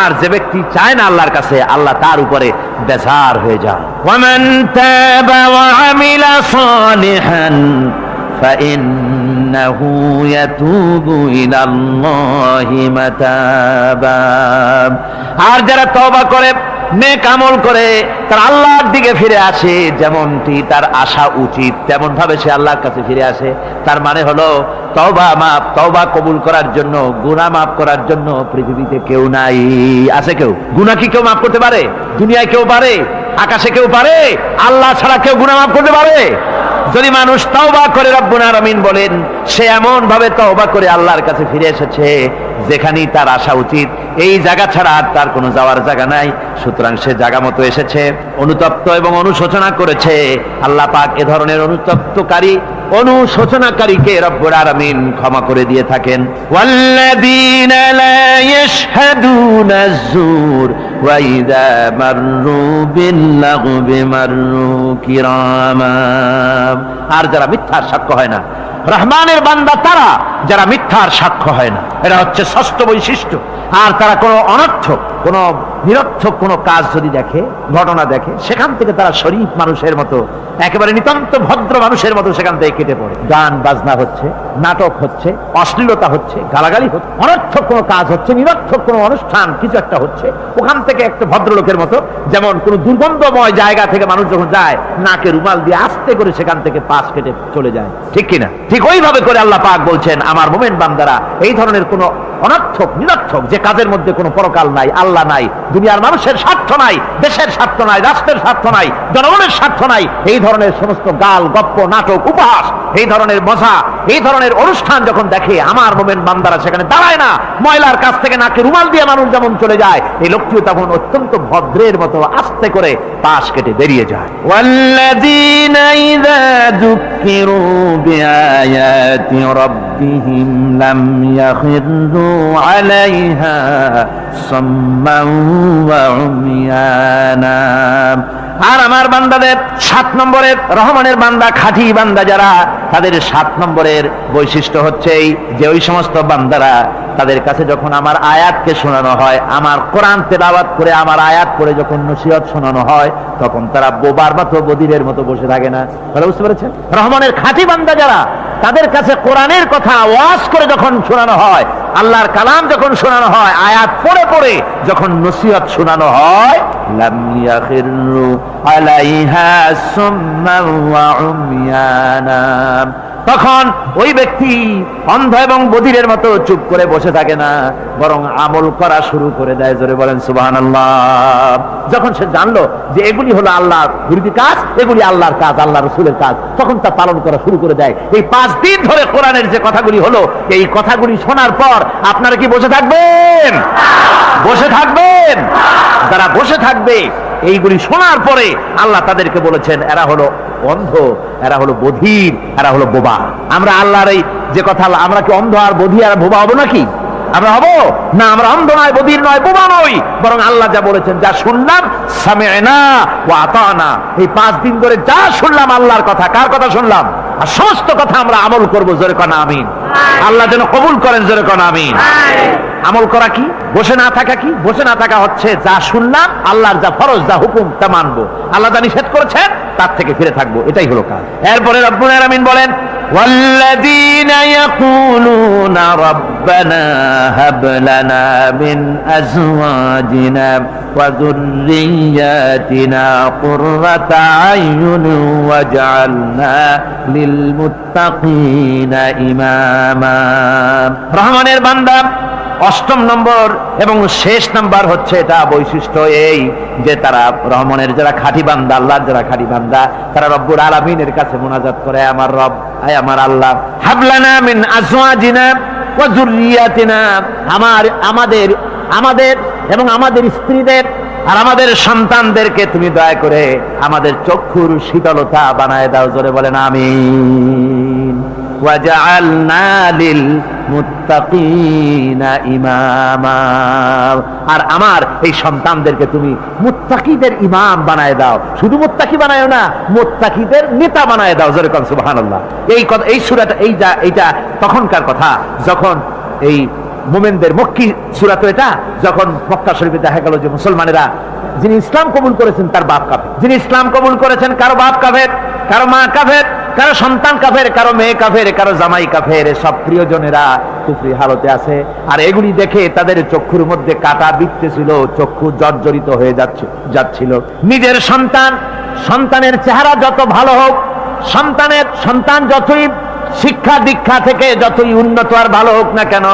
আর যে ব্যক্তি চায় না আল্লাহর কাছে আল্লাহ তার উপরে বেজার হয়ে যান। ওয়ামান তাবা ওয়া আমিলা সালিহান ফাইন্নাহু ইয়াতুবু ইলাল্লাহি মাতাবা। আর যারা তওবা করে, নেক আমল করে, তার আল্লাহর দিকে ফিরে আসে, যেমনটি তার আসা উচিত তেমন ভাবে সে আল্লাহর কাছে ফিরে আসে, তার মানে হলো তওবা মাফ, তওবা কবুল করার জন্য, গুনাহ মাফ করার জন্য পৃথিবীতে কেউ নাই। আছে কেউ? গুনাহ কি কেউ মাফ করতে পারে? দুনিয়ায় কেউ পারে? আকাশে কেউ পারে? আল্লাহ ছাড়া কেউ গুনাহ মাফ করতে পারে? যদি মানুষ তওবা করে, রব্বুল আলামিন বলেন সে এমন ভাবে তওবা করে আল্লাহর কাছে ফিরে এসেছে যেখানেই তার আসা উচিত, এই জায়গা ছাড়া আর তার কোনো যাওয়ার জায়গা নাই। সুতরাং সে জায়গা মতো এসেছে, অনুতপ্ত এবং অনুশোচনা করেছে। আল্লাহ পাক এ ধরনের অনুতপ্তকারী, অনুশোচনাকারীকে রব্বুল আলামিন ক্ষমা করে দিয়ে থাকেন। ওয়াল্লাযীনা লা ইয়াশহাদুনা আয-যুর ওয়া ইযা মাররু বিল-লাগবি মাররু কিরামা। আর যারা মিথ্যার সাক্ষ্য হয় না, রহমানের বান্দা তারা যারা মিথ্যার সাক্ষ্য হয় না, এরা হচ্ছে ষষ্ঠ বৈশিষ্ট্য। আর তারা কোনো অনর্থক, কোনো নিরর্থক কোনো কাজ যদি দেখে, ঘটনা দেখে, সেখান থেকে তারা শরীফ মানুষের মতো, একেবারে নিতান্ত ভদ্র মানুষের মতো সেখান থেকে কেটে পড়ে। গান বাজনা হচ্ছে, নাটক হচ্ছে, অশ্লীলতা হচ্ছে, গালাগালি হচ্ছে, অনর্থক কোনো কাজ হচ্ছে, নিরর্থক কোনো অনুষ্ঠান কিছু একটা হচ্ছে, ওখান থেকে একটা ভদ্রলোকের মতো, যেমন কোনো দুর্গন্ধময় জায়গা থেকে মানুষ যখন যায় নাকে রুমাল দিয়ে আস্তে করে সেখান থেকে পাশ কেটে চলে যায়, ঠিক কিনা? ঠিক ওইভাবে করে আল্লাহ পাক বলছেন আমার মুমিন বান্দারা এই ধরনের কোনো অনর্থক, নিরর্থক যে কাজের মধ্যে কোনো পরকাল নাই, আল্লাহ নাই, দুনিয়ার মানুষের স্বার্থ নাই, দেশের স্বার্থ নাই, রাষ্ট্রের স্বার্থ নাই, জনগণের স্বার্থ নাই, এই ধরনের সমস্ত গাল গপ্প, নাটক, উপহাস, এই ধরনের মজা, এই ধরনের অনুষ্ঠান যখন দেখে আমার মুমিন বান্দারা সেখানে দাঁড়ায় না। ময়লার কাছ থেকে নাকে রুমাল দিয়ে মানুষ যেমন চলে যায়, এই লোকটিও তখন অত্যন্ত ভদ্রের মতো আস্তে করে পাশ কেটে বেরিয়ে যায়। ওয়াল্লাযীনা ইযা যুক্কিরু বিআয়াতি রাব্বিহিম লাম ইয়াখিরু আলাইহা সাম্মান ওয়া উমিয়ানা। আর আমার বান্দাদের 7 নম্বরের, রহমানের বান্দা, খাঁটি বান্দা যারা, তাদের 7 নম্বরের বৈশিষ্ট্য হচ্ছে এই যে ওই সমস্ত বান্দারা তাদের কাছে যখন আমার আয়াতকে শোনানো হয়, আমার কোরআন তেলাওয়াত করে আমার আয়াত পড়ে যখন নসিহত শোনানো হয়, তখন তারা বোবার মতো, বধিরের মতো বসে থাকে না। তাহলে বুঝতে পেরেছেন? রহমানের খাঁটি বান্দা যারা, তাদের কাছে কোরআনের কথা ওয়াজ করে যখন শোনানো হয়, আল্লাহর কালাম যখন শোনানো হয়, আয়াত পড়ে পড়ে যখন নসিহত শোনানো হয়, লাম ইয়াখিরু আলাইহা সুম্মান ওয়া উমিয়ানা, তখন ওই ব্যক্তি অন্ধ এবং বধিরের মতো চুপ করে বসে থাকে না, বরং আমল করা শুরু করে দেয়। জোরে বলেন সুবহানাল্লাহ। যখন সে জানলো যে এগুলি হলো আল্লাহর বিরোধী কাজ, এগুলি আল্লাহর কাজ, আল্লাহ রসুলের কাজ, তখন তা পালন করা শুরু করে দেয়। এই 5 দিন ধরে কোরআনের যে কথাগুলি হলো, এই কথাগুলি শোনার পর আপনারা কি বসে থাকবেন? বসে থাকবেন? যারা বসে থাকবে এইগুলি শোনার পরে আল্লাহ তাদেরকে বলেছেন এরা হলো অন্ধ, এরা হলো বধির, এরা হলো বোবা। আমরা আল্লাহর এই যে কথা, আমরা কি অন্ধ আর বধির আর বোবা হবো নাকি? আমরা হবো না। আমরা অন্ধ নয়, বধির নয়, বোবা নই, বরং আল্লাহ যা বলেছেন, যা শুনলাম সামি'না ওয়া আতানা, এই 5 দিন ধরে যা শুনলাম আল্লাহর কথা। কার কথা শুনলাম? আর সমস্ত কথা আমরা আমল করবো। জোরে কোন আমিন। আল্লাহ যেন কবুল করেন। জোরে কোন আমিন। আমল করা কি? বসে না থাকা কি? বসে না থাকা হচ্ছে যা শুনলাম আল্লাহর যা ফরজ, যা হুকুম, তা মানবো। আল্লাহ যা নিষেধ করেছেন তার থেকে ফিরে থাকবো, এটাই হলো কাজ। এরপরে রব্বুল আলামিন বলেন والذين يقولون ربنا هب لنا من أزواجنا وذرياتنا قرة أعين واجعلنا للمتقين إماما। রহমানের বান্দা 8ম নম্বর এবং শেষ নাম্বার হচ্ছে এটা বৈশিষ্ট্য এই যে তারা রহমানের যারা খাঁটি বান্দা, আল্লাহর যারা খাঁটি বান্দা, তারা রব্বুল আলামিনের কাছে মুনাজাত করে, আমার রব, আয় আমার আল্লাহ, হাবলানা মিন আজওয়াজিনা ওয়া যুররিয়াতিনা, আমাদের এবং আমাদের স্ত্রীদের আর আমাদের সন্তানদেরকে তুমি দয়া করে আমাদের চক্ষুর শীতলতা বানায় দাও। জোরে বলেন আমিন। ওয়াজআলনা লিল মুত্তাকিনা ইমামা, আর আমার এই সন্তানদেরকে তুমি মুত্তাকিদের ইমাম বানায় দাও। শুধু মুত্তাকি বানায় না, মুত্তাকিদের নেতা বানায় দাও। জোরে কোন সুবহানাল্লাহ। এই সূরাটা এইটা তখনকার কথা যখন এই মুমিনদের মক্কি সূরা, তো এটা যখন মক্কা শরীফে দেখা গেল যে মুসলমানেরা, যিনি ইসলাম কবুল করেছেন তার বাপ কাফের, যিনি ইসলাম কবুল করেছেন কারো বাপ কাফের, কারো মা কাফের, কারো সন্তান কাফের, কারো মেয়ে কাফের, কারো জামাই কাফের, সব প্রিয়জনেরা কুফরি হালতে আছে। আর এগুলি দেখে তাদের চক্ষুর মধ্যে কাটা বিঁধতেছিল, চক্ষু জর্জরিত হয়ে যাচ্ছিল। নিজের সন্তানের চেহারা যত ভালো হোক, সন্তান যতই শিক্ষা দীক্ষা থেকে যতই উন্নত আর ভালো হোক না কেন,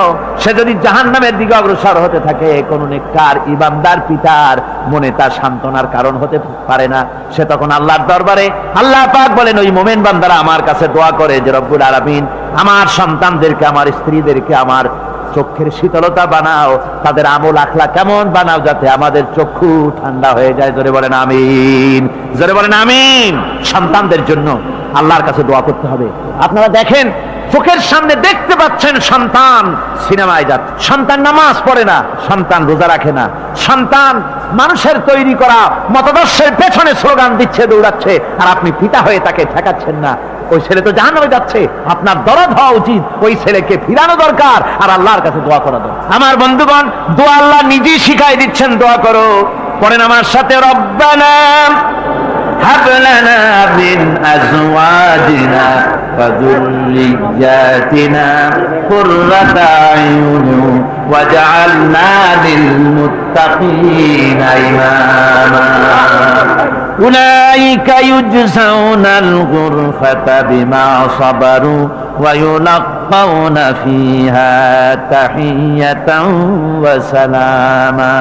সে যদি জাহান্নামের দিকে অগ্রসর হতে থাকে, কোন নেককার ইমানদার পিতার মনে তার সান্ত্বনার কারণ হতে পারে না। সে তখন আল্লাহর দরবারে, আল্লাহ পাক বলেন ওই মুমিন বান্দারা আমার কাছে দোয়া করে যে রব্বুল আলামিন আমার সন্তানদেরকে, আমার স্ত্রীদেরকে আমার চক্ষের শীতলতা বানাও, তাদের আমল আখলা কেমন বানাও যাতে আমাদের চক্ষু ঠান্ডা হয়ে যায়। জোরে বলেন আমিন। জোরে বলেন আমিন। সন্তানদের জন্য আল্লাহর কাছে দোয়া করতে হবে। আপনারা দেখেন, চোখের সামনে দেখতে পাচ্ছেন সন্তান সিনেমায় যাচ্ছে, সন্তান নামাজ পড়ে না, সন্তান রোজা রাখে না, সন্তান মানুষের তৈরি করা মতাদর্শের পেছনে স্লোগান দিচ্ছে, দৌড়াচ্ছে, আর আপনি পিতা হয়ে তাকে ঠেকাচ্ছেন না। ওই ছেলে তো জাহান্নামে যাচ্ছে, আপনার দরদ হওয়া উচিত, ওই ছেলেকে ফিরানো দরকার আর আল্লাহর কাছে দোয়া করা দরকার। আমার বন্ধুগণ, দোয়া আল্লাহ নিজেই শিখাই দিচ্ছেন, দোয়া করো। পড়েন আমার সাথে, রব্বানা হাব লানা মিন আজওয়াজিনা ওয়া যুররিয়াতিনা কুররাতা আয়ুন ওয়াজআলনা লিল মুত্তাকিনা ইমামা। উলাইকা ইউজসাউনাল গুরফাতা বিমা সাবারু ওয়া ইউলাক্কাউনা ফিহা তাহিয়াতান ওয়া সালামা।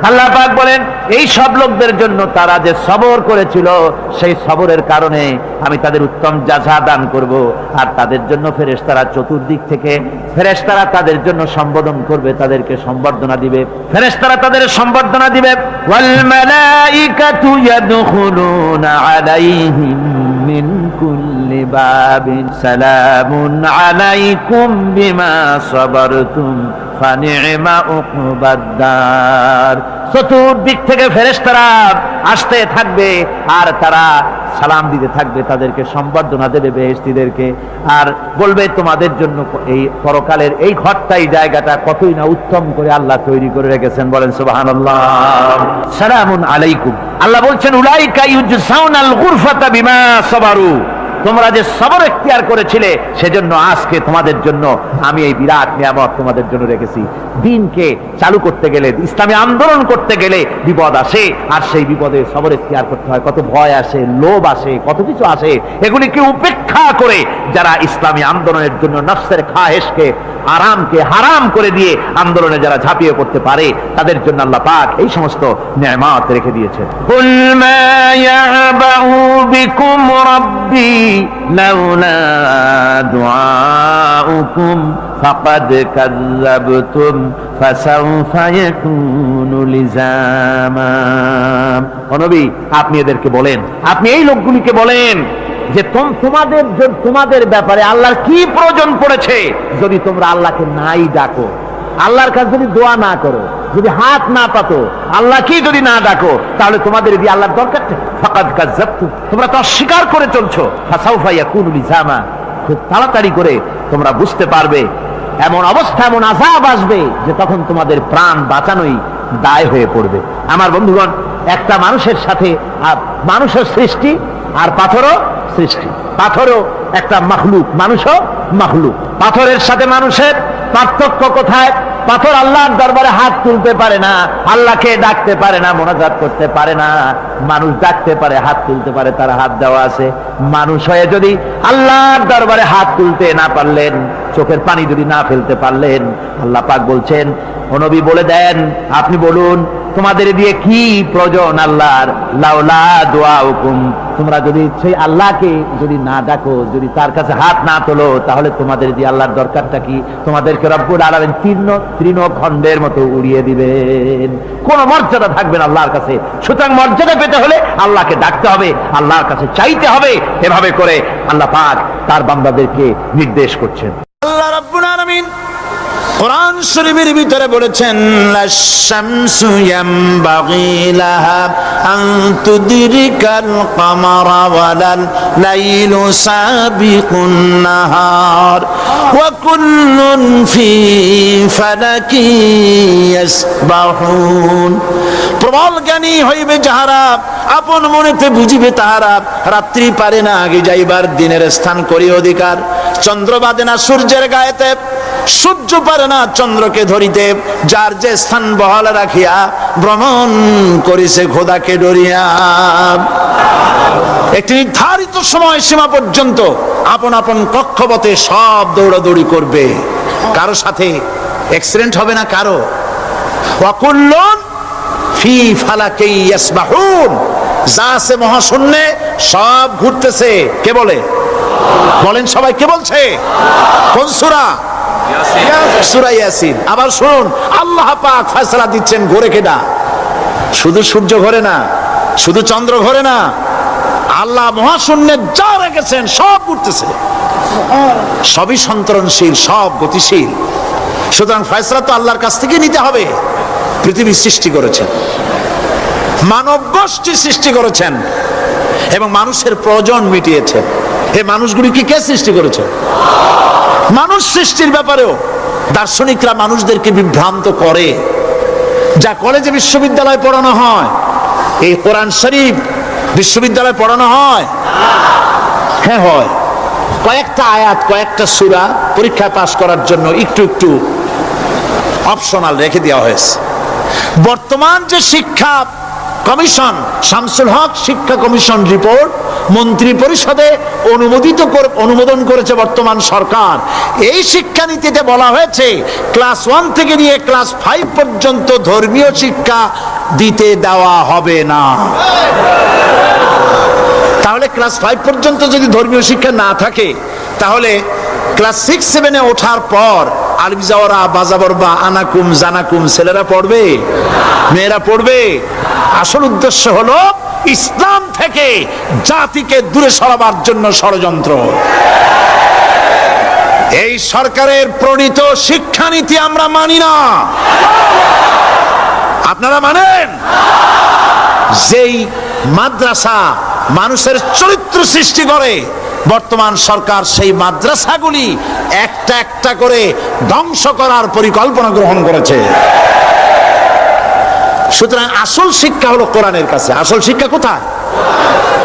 আল্লাহ পাক বলেন এই সব লোকদের জন্য তারা যে সবর করেছিল, সেই সবরের কারণে আমি তাদের উত্তম জাযা দান করব। আর তাদের জন্য ফেরেশতারা চতুর্দিক থেকে ফেরেশতারা তাদের জন্য সম্বোধন করবে, তাদেরকে সম্বর্ধনা দিবে, ফেরেশতারা তাদের সম্বর্ধনা দিবে। ওয়াল মালাইকাতু ইয়াদখুলুনা আলাইহিম মিন কুল্লি বাবিন সালামুন আলাইকুম বিমা সাবারতুম ফানি'মা উকবাদ-দার। চতুর্দিক থেকে ফেরেশতারা আসতে থাকবে আর তারা সালাম দিতে থাকবে, তাদেরকে সম্বর্ধনা দেবে বেহেশতীদেরকে, আর বলবে তোমাদের জন্য এই পরকালের এই ঘরটাই, জায়গাটা কতই না উত্তম করে আল্লাহ তৈরি করে রেখেছেন। বলেন সুবহানাল্লাহ। সালামুন আলাইকুম। আল্লাহ বলছেন উলাইকা ইউজসাউনাল গুরফাতা বিমা সাবারু, তোমরা যে সবর এখতিয়ার করেছিলে সেজন্য আজকে তোমাদের জন্য আমি এই বিরাট নিয়ামত তোমাদের জন্য রেখেছি। দিনকে চালু করতে গেলে, ইসলামী আন্দোলন করতে গেলে বিপদ আসে, আর সেই বিপদে সবর এখতিয়ার করতে হয়। কত ভয় আসে, লোভ আসে, কত কিছু আসে। এগুলিকে উপেক্ষা করে যারা ইসলামী আন্দোলনের জন্য নফসের খাহেশকে, আরামকে হারাম করে দিয়ে আন্দোলনে যারা ঝাঁপিয়ে পড়তে পারে, তাদের জন্য আল্লাহ পাক এই সমস্ত নিয়ামত রেখে দিয়েছেন। কুল মা ইয়াবাউ বিকুম রাব্বি লাউলা দুআউকুম ফাকাদ কাযাবতুম ফাসাউফা ইয়াকুনু লিজামা। ও নবী, আপনি এদেরকে বলেন, আপনি এই লোকগুলিকে বলেন যে তোমাদের ব্যাপারে আল্লাহর কি প্রয়োজন পড়েছে যদি তোমরা আল্লাহকে নাই ডাকো, আল্লাহর কাছে যদি দোয়া না করো, যদি হাত না পাতো, আল্লাহ কি যদি না ডাকো, তাহলে তোমাদের দিয়ে আল্লাহর দরকার নেই। ফাকাদ কাযাবতুম, তোমরা তো অস্বীকার করে চলছো। ফাসাউফা ইয়াকুনু লিজামা, খুব তাড়াতাড়ি করে তোমরা বুঝতে পারবে, এমন অবস্থা, এমন আযাব আসবে যে তখন তোমাদের প্রাণ বাঁচানোই দায় হয়ে পড়বে। আমার বন্ধুগণ, একটা মানুষের সাথে মানুষের সৃষ্টি আর পাথরও সৃষ্টি, পাথরও একটা মাখলুক, মানুষও মাখলুক। পাথরের সাথে মানুষের পার্থক্য কোথায়? পাথর আল্লাহর দরবারে হাত তুলতে পারে না, আল্লাহকে ডাকতে পারে না, মোনাজাত করতে পারে না। মানুষ ডাকতে পারে, হাত তুলতে পারে, তার হাত দেওয়া আছে। মানুষ হয়ে যদি আল্লাহর দরবারে হাত তুলতে না পারলেন, চোখের পানি যদি না ফেলতে পারলেন, আল্লাহ পাক বলছেন, ও নবী বলে দেন, আপনি বলুন তোমাদের দিয়ে কি প্রয়োজন আল্লাহর? লাউলা দুআউকুম, তোমরা যদি সেই আল্লাহকে যদি না ডাকো, যদি তার কাছে হাত না তোলো, তাহলে তোমাদের দিয়ে আল্লাহর দরকারটা কি? তোমাদেরকে রব্বুল আলামিন তৃণখণ্ডের মতো উড়িয়ে দিবেন, কোন মর্যাদা থাকবে না আল্লাহর কাছে। সুতরাং মর্যাদা পেতে হলে আল্লাহকে ডাকতে হবে, আল্লাহর কাছে চাইতে হবে। এভাবে করে আল্লাহ পাক তার বান্দাদেরকে নির্দেশ করছেন। আল্লাহ রাব্বুল আলামিন কোরআন শরীফের ভিতরে বলেছেন, লাশ-শামসু ইয়ামবাগি লাহা আন তুদরিকাল কামারা ওয়ালাল লাইলু সাবিকুন নাহার ওয়া কুল্লুন ফি ফালাকি ইয়াসবাহুন। প্রবল জ্ঞানী হইবে যাহারা, আপন মনেতে বুঝিবে তাহারা, রাত্রি পারে না আগে যাইবার, দিনের স্থান করি অধিকার। চন্দ্র বাদে না সূর্যের গায়েতে, সূর্য পারে না চন্দ্রকে ধরিতে, যার যে স্থান বহাল রাখিয়া ভ্রমণ করিছে খোদাকে ডরিয়া। একটি নির্ধারিত সময় সীমা পর্যন্ত আপন আপন কক্ষপথে সব দৌড়াদৌড়ি করবে, কারো সাথে অ্যাক্সিডেন্ট হবে না কারো। ওয়াকুল্লুন ফি ফালাকি ইয়াসবাহুন, যা আছে মহাশূন্যে সব ঘুরতেছে। কে বলে? বলেন সবাই, কে বলছে? কোন সূরা? সূরা ইয়াসিন। আবার শুনুন, আল্লাহ পাক ফয়সালা দিচ্ছেন, ঘোরে কেডা? শুধু সূর্য ঘোরে না, শুধু চন্দ্র ঘোরে না, আল্লাহ মহাশূন্যে যা রেখেছেন সব ঘুরতেছে, সবই সন্তরণশীল, সব গতিশীল। সুতরাং ফয়সালা তো আল্লাহর কাছ থেকে নিতে হবে। পৃথিবী সৃষ্টি করেছেন, মানব গোষ্ঠী সৃষ্টি করেছেন এবং মানুষের প্রয়োজন মিটিয়েছেন। এই মানুষগুলিকে কে সৃষ্টি করেছে? মানুষ সৃষ্টির ব্যাপারেও দার্শনিকরা মানুষদেরকে বিভ্রান্ত করে। যা কলেজে বিশ্ববিদ্যালয়ে পড়ানো হয়, এই কোরআন শরীফ বিশ্ববিদ্যালয়ে পড়ানো হয়? হ্যাঁ হয়। কয়েকটা আয়াত, কয়েকটা সূরা পরীক্ষায় পাশ করার জন্য একটু একটু অপশনাল রেখে দেওয়া হয়েছে। বর্তমান যে শিক্ষা কমিশন, শামসুল হক শিক্ষা কমিশন রিপোর্ট মন্ত্রী পরিষদে অনুমোদন করেছে বর্তমান সরকার। এই শিক্ষানীতিতে বলা হয়েছে ক্লাস 1 থেকে নিয়ে ক্লাস 5 পর্যন্ত ধর্মীয় শিক্ষা দিতে দেওয়া হবে না। তাহলে ক্লাস 5 পর্যন্ত যদি ধর্মীয় শিক্ষা না থাকে, তাহলে ক্লাস 6-7-এ ওঠার পর আলিফ জাওরা বাজাবর বা আনাকুম জানাকুম ছেলেরা পড়বে? মেয়েরা পড়বে? আসল উদ্দেশ্য হলো ইসলাম থেকে জাতিকে দূরে সরাবার জন্য ষড়যন্ত্র। এই সরকারের প্রণীত শিক্ষানীতি আমরা মানি না। আপনারা মানেন? যেই মাদ্রাসা মানুষের চরিত্র সৃষ্টি করে, বর্তমান সরকার সেই মাদ্রাসাগুলি একটা একটা করে ধ্বংস করার পরিকল্পনা গ্রহণ করেছে। সুতরাং আসল শিক্ষা হলো কোরআনের কাছে। আসল শিক্ষা কোথায়?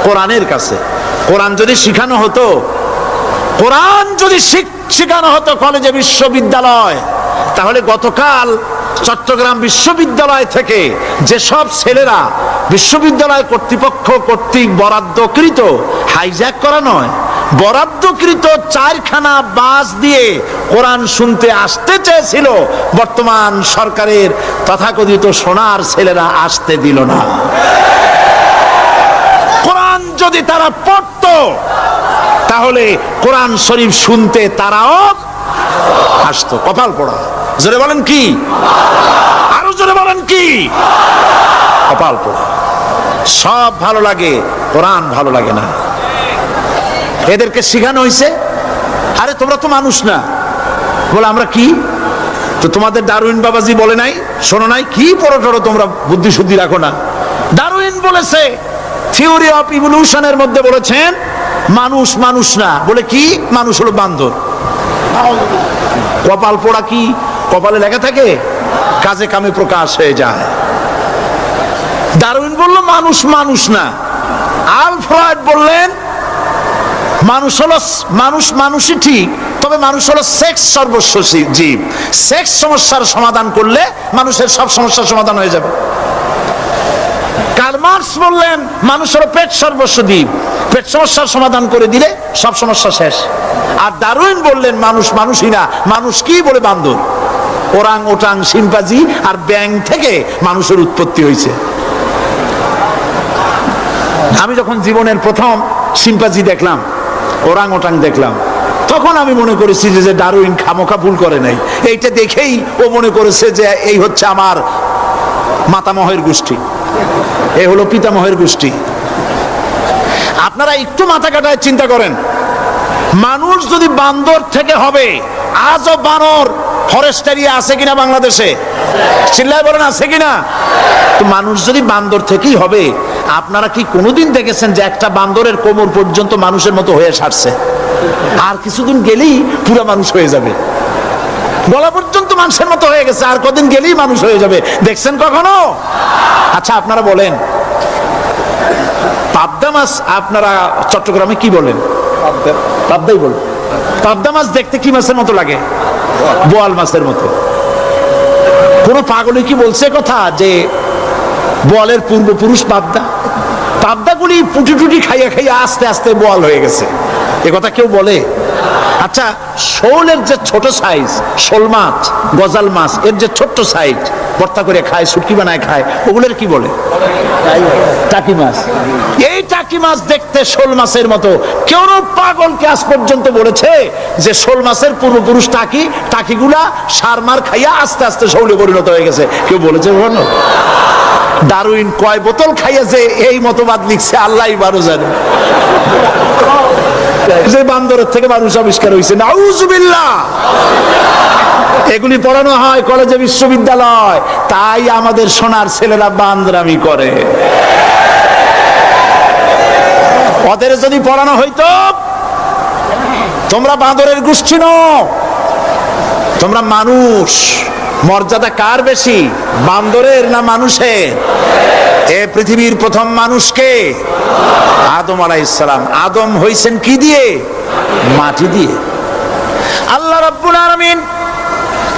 কোরআনের কাছে। কোরআন যদি শিখানো হতো, কোরআন যদি শিখানো হতো কলেজে বিশ্ববিদ্যালয়, তাহলে গতকাল চট্টগ্রাম বিশ্ববিদ্যালয় থেকে যেসব ছেলেরা বিশ্ববিদ্যালয় কর্তৃপক্ষ কর্তৃক বরাদ্দকৃত, হাইজ্যাক করা নয়, বরাদ্দকৃত 4খানা বাস দিয়ে কোরআন শুনতে আসতে চেয়েছিল, বর্তমান সরকারের তথাকথিত সোনার ছেলেরা আসতে দিল না। কোরআন যদি তারা পড়তো, তাহলে কোরআন শরীফ শুনতে তারাও আসতো। কপাল পোড়া। জোরে বলেন কি? আরো জোরে বলেন কি? কপাল পোড়া। সব ভালো লাগে, কোরআন ভালো লাগে না। এদেরকে শিখানো হয়েছে, আরে তোমরা তো মানুষ না। বলে আমরা কি? তো তোমাদের ডারউইন বাবাজি বলে নাই, শোনো নাই? কি পড়ো টড়ো তোমরা, বুদ্ধি শুদ্ধি রাখো না। ডারউইন বলেছে, থিওরি অফ ইভলিউশনের মধ্যে বলেছেন মানুষ মানুষ না। বলে কি? মানুষ হলো বান্দর। কপাল পোড়া। কি কপালে লেখা থাকে? কাজে কামে প্রকাশ হয়ে যায়। ডারউইন বলল মানুষ মানুষ না। আলফ্রেড বললেন মানুষ হলো মানুষ, মানুষই ঠিক, তবে মানুষ হলো সেক্স সর্বস্ব জীব। সেক্স সমস্যার সমাধান করলে মানুষের সব সমস্যার সমাধান হয়ে যাবে। কার্ল মার্কস বললেন মানুষ হলো পেট সর্বস্ব জীব, পেট সমস্যার সমাধান করে দিলে সব সমস্যা শেষ। আর ডারউইন বললেন মানুষ মানুষই না, মানুষ কি? বলে বান্দর। ওরাং ওটাং শিম্পাজি আর ব্যাং থেকে মানুষের উৎপত্তি হয়েছে। আমি যখন জীবনের প্রথম শিম্পাজি দেখলাম, ওরাং ওটাং দেখলাম, তখন আমি মনে করেছি যে ডারউইন খামোখা ভুল করে নাই। এইটা দেখেই ও মনে করেছে যে এই হচ্ছে আমার মাতামহের গোষ্ঠী, এই হলো পিতামহের গোষ্ঠী। আপনারা একটু মাথা কাটায় চিন্তা করেন, মানুষ যদি বান্দর থেকে হবে, আজও বানর ফরেস্ট এরিয়া আছে কিনা বাংলাদেশে? চিল্লায় বলেন আছে কিনা? তো মানুষ যদি বান্দর থেকেই হবে, আপনারা কি কোনোদিন দেখেছেন যে একটা বান্দরের কোমর পর্যন্ত মানুষের মতো হয়ে সারছে? আর কিছুদিন গেলেই পুরো মানুষ হয়ে যাবে। গলা পর্যন্ত মানুষের মতো হয়ে গেছে, আর কদিন গেলেই মানুষ হয়ে যাবে। দেখছেন কখনো? আচ্ছা আপনারা বলেন, পাবদা মাছ আপনারা চট্টগ্রামে কি বলেন? পাবদাই বলেন। পাবদা মাছ দেখতে কি মাছের মতো লাগে? বোয়াল মাছের মতো। কোন পাগলে কি বলছে কথা যে বোয়ালের পূর্বপুরুষ পাবদা? পাবদাগুলি পুটি টুটি খাইয়া খাইয়া আস্তে আস্তে বোয়াল হয়ে গেছে, এ কথা কেউ বলে? আচ্ছা শোলের যে ছোট সাইজ, শোল মাছ, গজাল মাছ, এর যে ছোট্ট সাইজ ভর্তা করে খায়, শুটকি বানায় খায়, ওগুলোর কি বলে? টাকি মাছ। এই টাকি মাছ দেখতে শোল মাছের মতো। কেউ পাগলকে আজ পর্যন্ত বলেছে যে শোল মাছের পূর্বপুরুষ টাকি, টাকিগুলা সার মার খাইয়া আস্তে আস্তে শৌলে পরিণত হয়ে গেছে? কেউ বলেছে কখনো? ডারউইন কয় বোতল খাইয়া যে এই মতবাদ লিখছে আল্লাহই ভালো জানে। যে বান্দরের থেকে মানুষ আবিষ্কার হয়েছে, নাউজুবিল্লাহ। এগুলি পড়ানো হয় কলেজে বিশ্ববিদ্যালয়, তাই আমাদের সোনার ছেলেরা বান্দরামি করে। ওদের যদি পড়ানো হইতো তোমরা বান্দরের গোষ্ঠী নও, তোমরা মানুষ, মর্যাদা কার বেশি, বান্দরের না মানুষের? এ পৃথিবীর প্রথম মানুষকে আদম আলাইহিস সালাম। আদম হইছেন কি দিয়ে? মাটি দিয়ে। আল্লাহ রাব্বুল আলামিন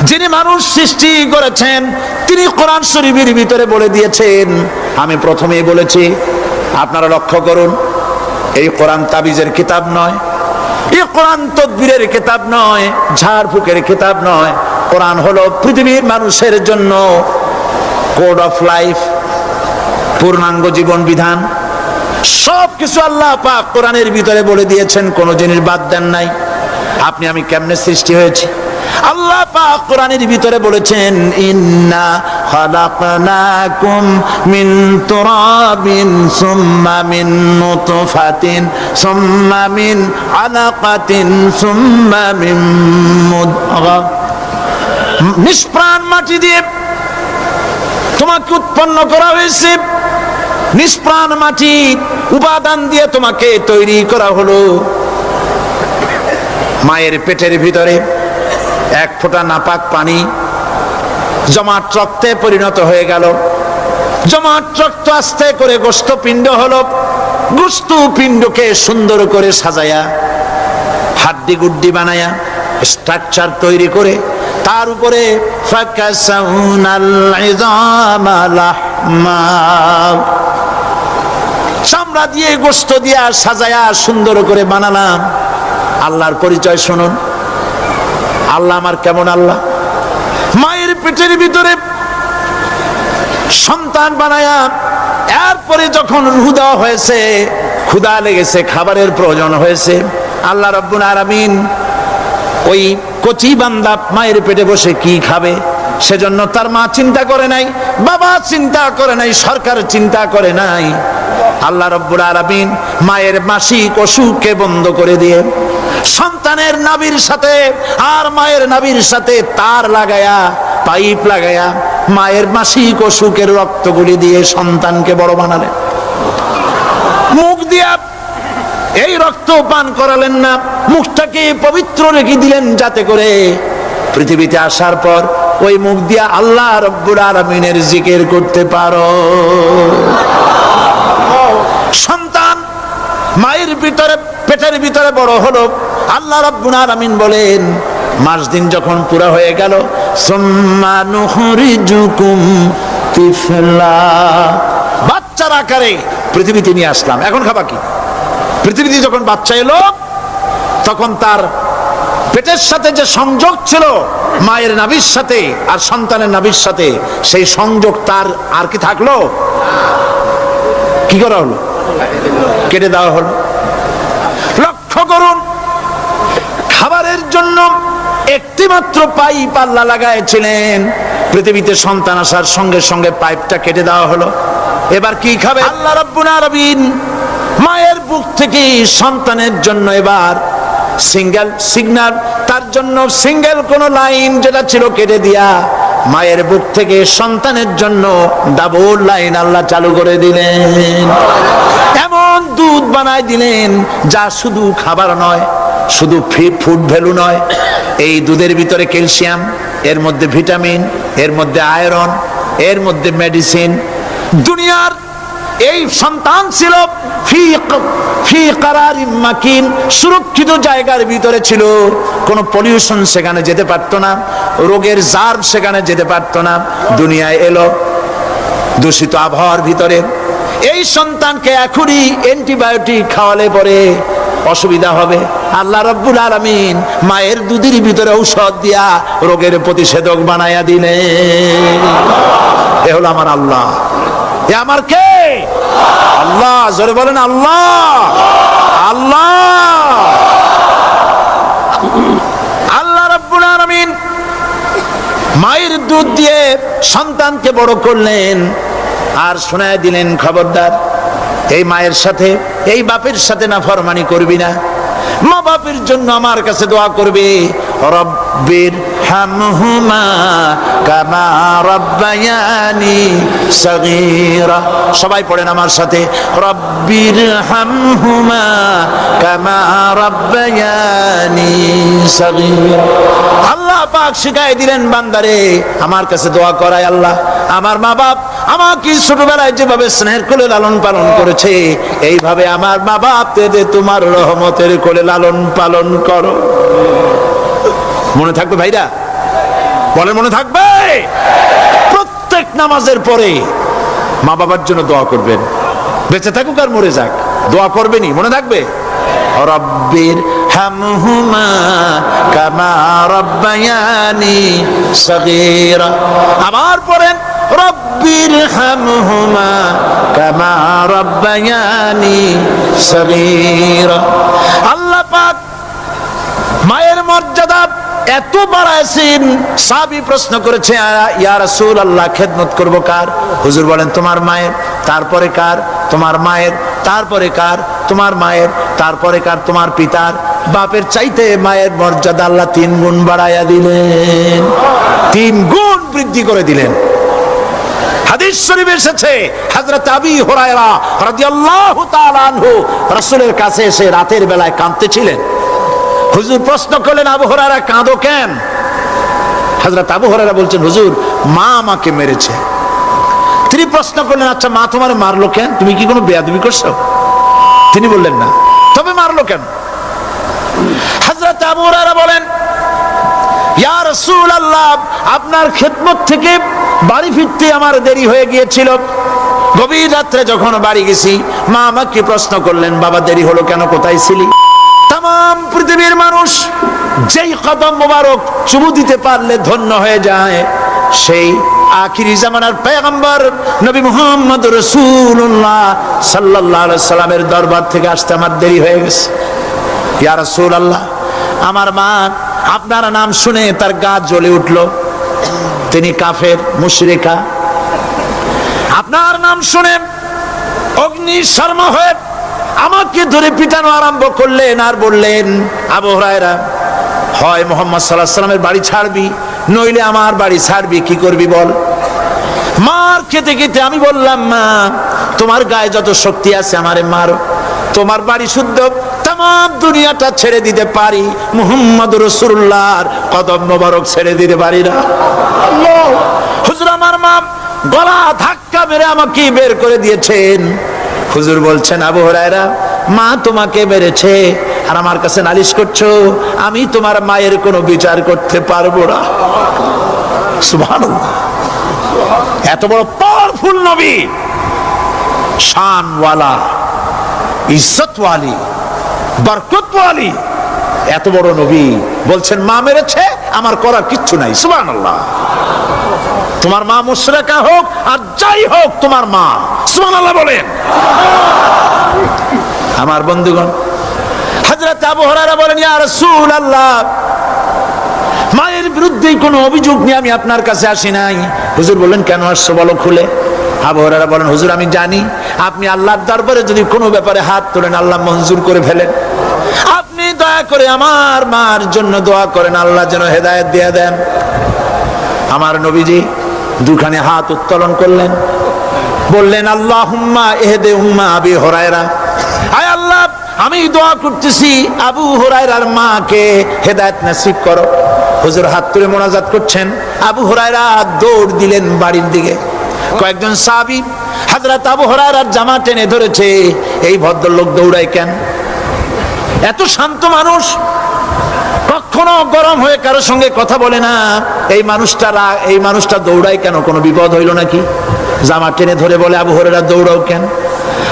যিনি মানুষ সৃষ্টি করেছেন, তিনি কোরআন শরীফের ভিতরে বলে দিয়েছেন, আমি প্রথমেই বলেছি, আপনারা লক্ষ্য করুন, এই কোরআন তাবিজের কিতাব নয়, এই কোরআন তদবিরের কিতাব নয়, ঝাড়ফুঁকের কিতাব নয়। কোরআন হলো পৃথিবীর মানুষের জন্য কোড অফ লাইফ, পূর্ণাঙ্গ জীবন বিধান। সবকিছু আল্লাহ পাক কোরআনের ভিতরে বলে দিয়েছেন, কোন জিনিস বাদ দেন নাই। আপনি আমি কেমনে সৃষ্টি হয়েছি আল্লাহ পাক কোরআনের ভিতরে বলেছেন, ইন্না খালাকনাকুম মিন তুরাবিন সুম্মা মিন নুতফাতিন সুম্মা মিন আলাকাতিন সুম্মা মিন মুদগা। নিষ্প্রাণ মাটি দিয়ে তোমাকে উৎপন্ন করা হয়েছে, নিষ্প্রাণ মাটি উপাদান দিয়ে তোমাকে তৈরি করা হলো। মায়ের পেটের ভিতরে এক ফোঁটা নাপাক পানি জমাট রক্তে পরিণত হয়ে গেল। জমাট রক্ত আস্তে করে গোস্ত পিণ্ড হলো। গোস্ত পিণ্ডকে সুন্দর করে সাজায়া, হাড্ডি গুড্ডি বানায়া, স্ট্রাকচার তৈরি করে তার উপরে চামড়া দিয়ে গোস্ত দিয়া সাজায়া সুন্দর করে বানালাম। আল্লাহর পরিচয় শুনুন। আল্লাহ আমার কেমন আল্লাহ? মায়ের পেটের ভিতরে সন্তান বানায়া, এরপরে যখন রূহ দেওয়া হয়েছে, ক্ষুধা লেগেছে, খাবারের প্রয়োজন হয়েছে, আল্লাহ রাব্বুল আলামিন ওই কচি বান্দা মায়ের পেটে বসে কি খাবে, সেজন্য তার মা চিন্তা করে নাই, বাবা চিন্তা করে নাই, সরকার চিন্তা করে নাই। আল্লাহ রাব্বুল আলামিন মায়ের মাসিক অসুখকে বন্ধ করে দিয়ে সন্তানের নাভির সাথে আর মায়ের নাভির সাথে তার লাগায়া, পাইপ লাগায়া মায়ের মাসিক অসুখের রক্তগুলি দিয়ে সন্তানকে বড় বানালেন। মুখ দিয়া এই রক্ত পান করালেন না, মুখটাকে পবিত্র রেখে দিলেন যাতে করে পৃথিবীতে আসার পর ওই মুখ দিয়া আল্লাহ রাব্বুল আলামিনের জিকির করতে পারো। সন্তান মায়ের ভিতরে, পেটের ভিতরে বড় হলো। আল্লাহ রাব্বুল আলামিন বলেন, মাস দিন যখন পুরা হয়ে গেল, সুম্মা নুখরিজুকুম তিফলা, বাচ্চার আকারে পৃথিবীতে নিয়ে আসলাম। এখন খাবা কি? পৃথিবীতে যখন বাচ্চা এলো, তখন তার পেটের সাথে যে সংযোগ ছিল মায়ের নাভির সাথে আর সন্তানের নাভির সাথে, সেই সংযোগ তার আর কি থাকলো? কি করা হলো? কেটে দেওয়া হলো। লক্ষ্য করুন, খাবারের জন্য একটি মাত্র পাইপ আল্লাহ লাগাইছিলেন, পৃথিবীতে সন্তান আসার সঙ্গে সঙ্গে পাইপটা কেটে দেওয়া হলো। এবার কি খাবে? আল্লাহ রাব্বুল আলামিন মায়ের বুক থেকে সন্তানের জন্য এবার সিঙ্গেল সিগন্যাল, তার জন্য সিঙ্গেল কোন লাইন যেটা ছিল কেটে দিয়া মায়ের বুক থেকে সন্তানের জন্য ডাবল লাইন আল্লাহ চালু করে দিলেন। এমন দুধ বানায় দিলেন যা শুধু খাবার নয়, শুধু ফুড ভ্যালু নয়, এই দুধের ভিতরে ক্যালসিয়াম, এর মধ্যে ভিটামিন, এর মধ্যে আয়রন, এর মধ্যে মেডিসিন। দুনিয়ার এই সন্তান ছিল ফি কারারিম মাকিন, সুরক্ষিত জায়গার ভিতরে ছিল, কোনো পলিউশন সেখানে যেতে পারতো না, রোগের জার্ম সেখানে যেতে পারতো না। দুনিয়ায় এলো দূষিত আবহাওয়ার ভিতরে। এই সন্তানকে এখনই অ্যান্টিবায়োটিক খাওয়ালে পরে অসুবিধা হবে। আল্লাহ রাব্বুল আলামিন মায়ের দুধের ভিতরে ঔষধ দিয়া রোগের প্রতিষেধক বানায়া দিলেন। এ হলো আমার আল্লাহ। এ আমার কে? আল্লাহ। জোরে বলেন আল্লাহ। আল্লাহ। আল্লাহ রাব্বুল আলামিন মায়ের দুধ দিয়ে সন্তানকে বড় করলেন আর শোনায় দিলেন, খবরদার এই মায়ের সাথে, এই বাপের সাথে নাফরমানি করবি না। মা বাপের জন্য আমার কাছে দোয়া করবে, রব্বির হামহুমা কামা রাব্বায়ানি সগীরা। সবাই পড়েন আমার সাথে, রব্বির হামহুমা কামা রাব্বায়ানি সগীরা। আল্লাহ পাক শিখাই দিলেন বান্দারে, আমার কাছে দোয়া করায় আল্লাহ, আমার মা বাপ আমাকে ছোটবেলায় যেভাবে স্নেহের কোলে লালন পালন করেছে, এইভাবে আমার মা বাপ তোমার রহমতের কোলে লালন পালন করো। মনে থাকবে ভাইরা? বলেন মনে থাকবে? প্রত্যেক নামাজের পরে মা বাবার জন্য দোয়া করবেন, বেঁচে থাকুক আর মরে যাক, দোয়া করবেনই। মনে থাকবে? রব্বির হামহুমা কামা রাব্বায়ানি সগীরা। আবার পড়েন, রব্বির হামহুমা কামা রাব্বায়ানি সগীরা। আল্লাহ পাক মায়ের মর্যাদা এত বাড়াইছেন, সাহাবী প্রশ্ন করেছে, ইয়া রাসূলুল্লাহ খেদমত করব কার? হুজুর বলেন, তোমার মায়ের, তারপরে কার? তোমার মায়ের, তারপরে কার? তোমার মায়ের, তারপরে কার? তোমার পিতার। বাপের চাইতে মায়ের মর্যাদা আল্লাহ 3 গুণ বাড়াইয়া দিলেন, 3 গুণ বৃদ্ধি করে দিলেন। হাদিস শরীফে এসেছে, হযরত আবী হুরায়রা রাদিয়াল্লাহু তাআলা আনহু রাসূলের কাছে এসে রাতের বেলায় কাঁদতেছিলেন। হুজুর প্রশ্ন করলেন, আবু হুরায়রা কাঁদো কেন? হযরত আবু হুরায়রা বলছেন, হুজুর মা আমাকে মেরেছে, তিনি প্রশ্ন করলেন, আচ্ছা মা তোমার মারলো কেন? তুমি কি কোনো বেয়াদবি করছো? তিনি বললেন না। তবে মারলো কেন? হযরত আবু হুরায়রা বলেন, ইয়া রাসূলুল্লাহ, আপনার খেদমত থেকে বাড়ি ফিরতে আমার দেরি হয়ে গিয়েছিল। গভীর রাত্রে যখন বাড়ি গেছি, মা আমাকে প্রশ্ন করলেন, বাবা দেরি হলো কেন, কোথায় ছিলি? তাম পৃথিবীর মানুষ যেই কদম মোবারক চুমু দিতে পারলে ধন্য হয়ে যায়, সেই আখিরি জামানার পয়গম্বর নবী মুহাম্মদ রাসূলুল্লাহ সাল্লাল্লাহু আলাইহি সাল্লামের দরবার থেকে আসতে আমার দেরি হয়ে গেছে। ইয়া রাসূলুল্লাহ, আমার মা আপনার নাম শুনে তার গা জ্বলে উঠল। তিনি কাফের, মুশরিকা। আপনার নাম শুনে অগ্নি শর্মা হয়ে আমাকে ধরে পিটানো আরম্ভ করলেন আর বললেন, আবু হুরায়রা, হয় মুহাম্মদ সাল্লাল্লাহু আলাইহি সাল্লামের বাড়ি ছাড়বি, নইলে আমার বাড়ি ছাড়বি, কি করবি বল? মার খেতে খেতে আমি বললাম, মা তোমার গায়ে যত শক্তি আছে আমারে মারো, তোমার বাড়ি শুদ্ধ তাম দুনিয়াটা ছেড়ে দিতে পারি, মুহাম্মদ রাসূলুল্লাহর কদম মোবারক ছেড়ে দিতে পারি না। হুজুর, আমার মা গলা ধাক্কা মেরে আমাকে বের করে দিয়েছেন। হুজুর বলছেন, আবু হুরায়রা, মা তোমাকে মেরেছে আর আমার কাছে নালিশ করছো? আমি তোমার মায়ের কোনো বিচার করতে পারবো না। সুবহানাল্লাহ, এত বড় পাওয়ারফুল নবী, শানওয়ালা, ইজ্জতওয়ালি, বরকতওয়ালি, এত বড় নবী বলছেন মা মেরেছে, আমার করার কিচ্ছু নাই। সুবহানাল্লাহ। তোমার মা মুশরিকা হোক আর যাই হোক, তোমার মা। সুবহানাল্লাহ বলেন। আমার বন্ধুগণ, হযরত আবু হুরায়রা বলেন, ইয়া রাসূলুল্লাহ, মায়ের বিরুদ্ধে কোনো অভিযোগ নিয়ে আমি আপনার কাছে আসি নাই। হুজুর বললেন, কেন আসছো বলো খুলে। আবু হুরায়রা বলেন, হুজুর আমি জানি আপনি আল্লাহর দরবারে যদি কোনো ব্যাপারে হাত তোলেন আল্লাহ মঞ্জুর করে ফেলেন। আপনি দয়া করে আমার মার জন্য দোয়া করেন, আল্লাহ যেন হেদায়েত দিয়ে দেন। আমার নবীজি দুখানে হাত উত্তোলন করলেন, বললেন, আল্লাহুম্মা ইহদি উম্মা আবি হুরায়রা, আয় আল্লাহ আমি দোয়া করতেছি আবু হুরায়রার মাকে হেদায়েত নসিব করো। হুজুর হাত তুলে মোনাজাত করছেন, আবু হুরায়রা দৌড় দিলেন বাড়ির দিকে। কয়েকজন সাহাবী হযরত আবু হুরায়রার জামা টেনে ধরেছে, এই ভদ্রলোক দৌড়ায় কেন? এত শান্ত মানুষ, কখনো গরম হয়ে কারোর সঙ্গে কথা বলে না। এই মানুষটা দৌড়ায় কেন? কোনো বিপদ হইল নাকি? জামা টেনে ধরে বলে, আবু হুরায়রা দৌড়াও কেন?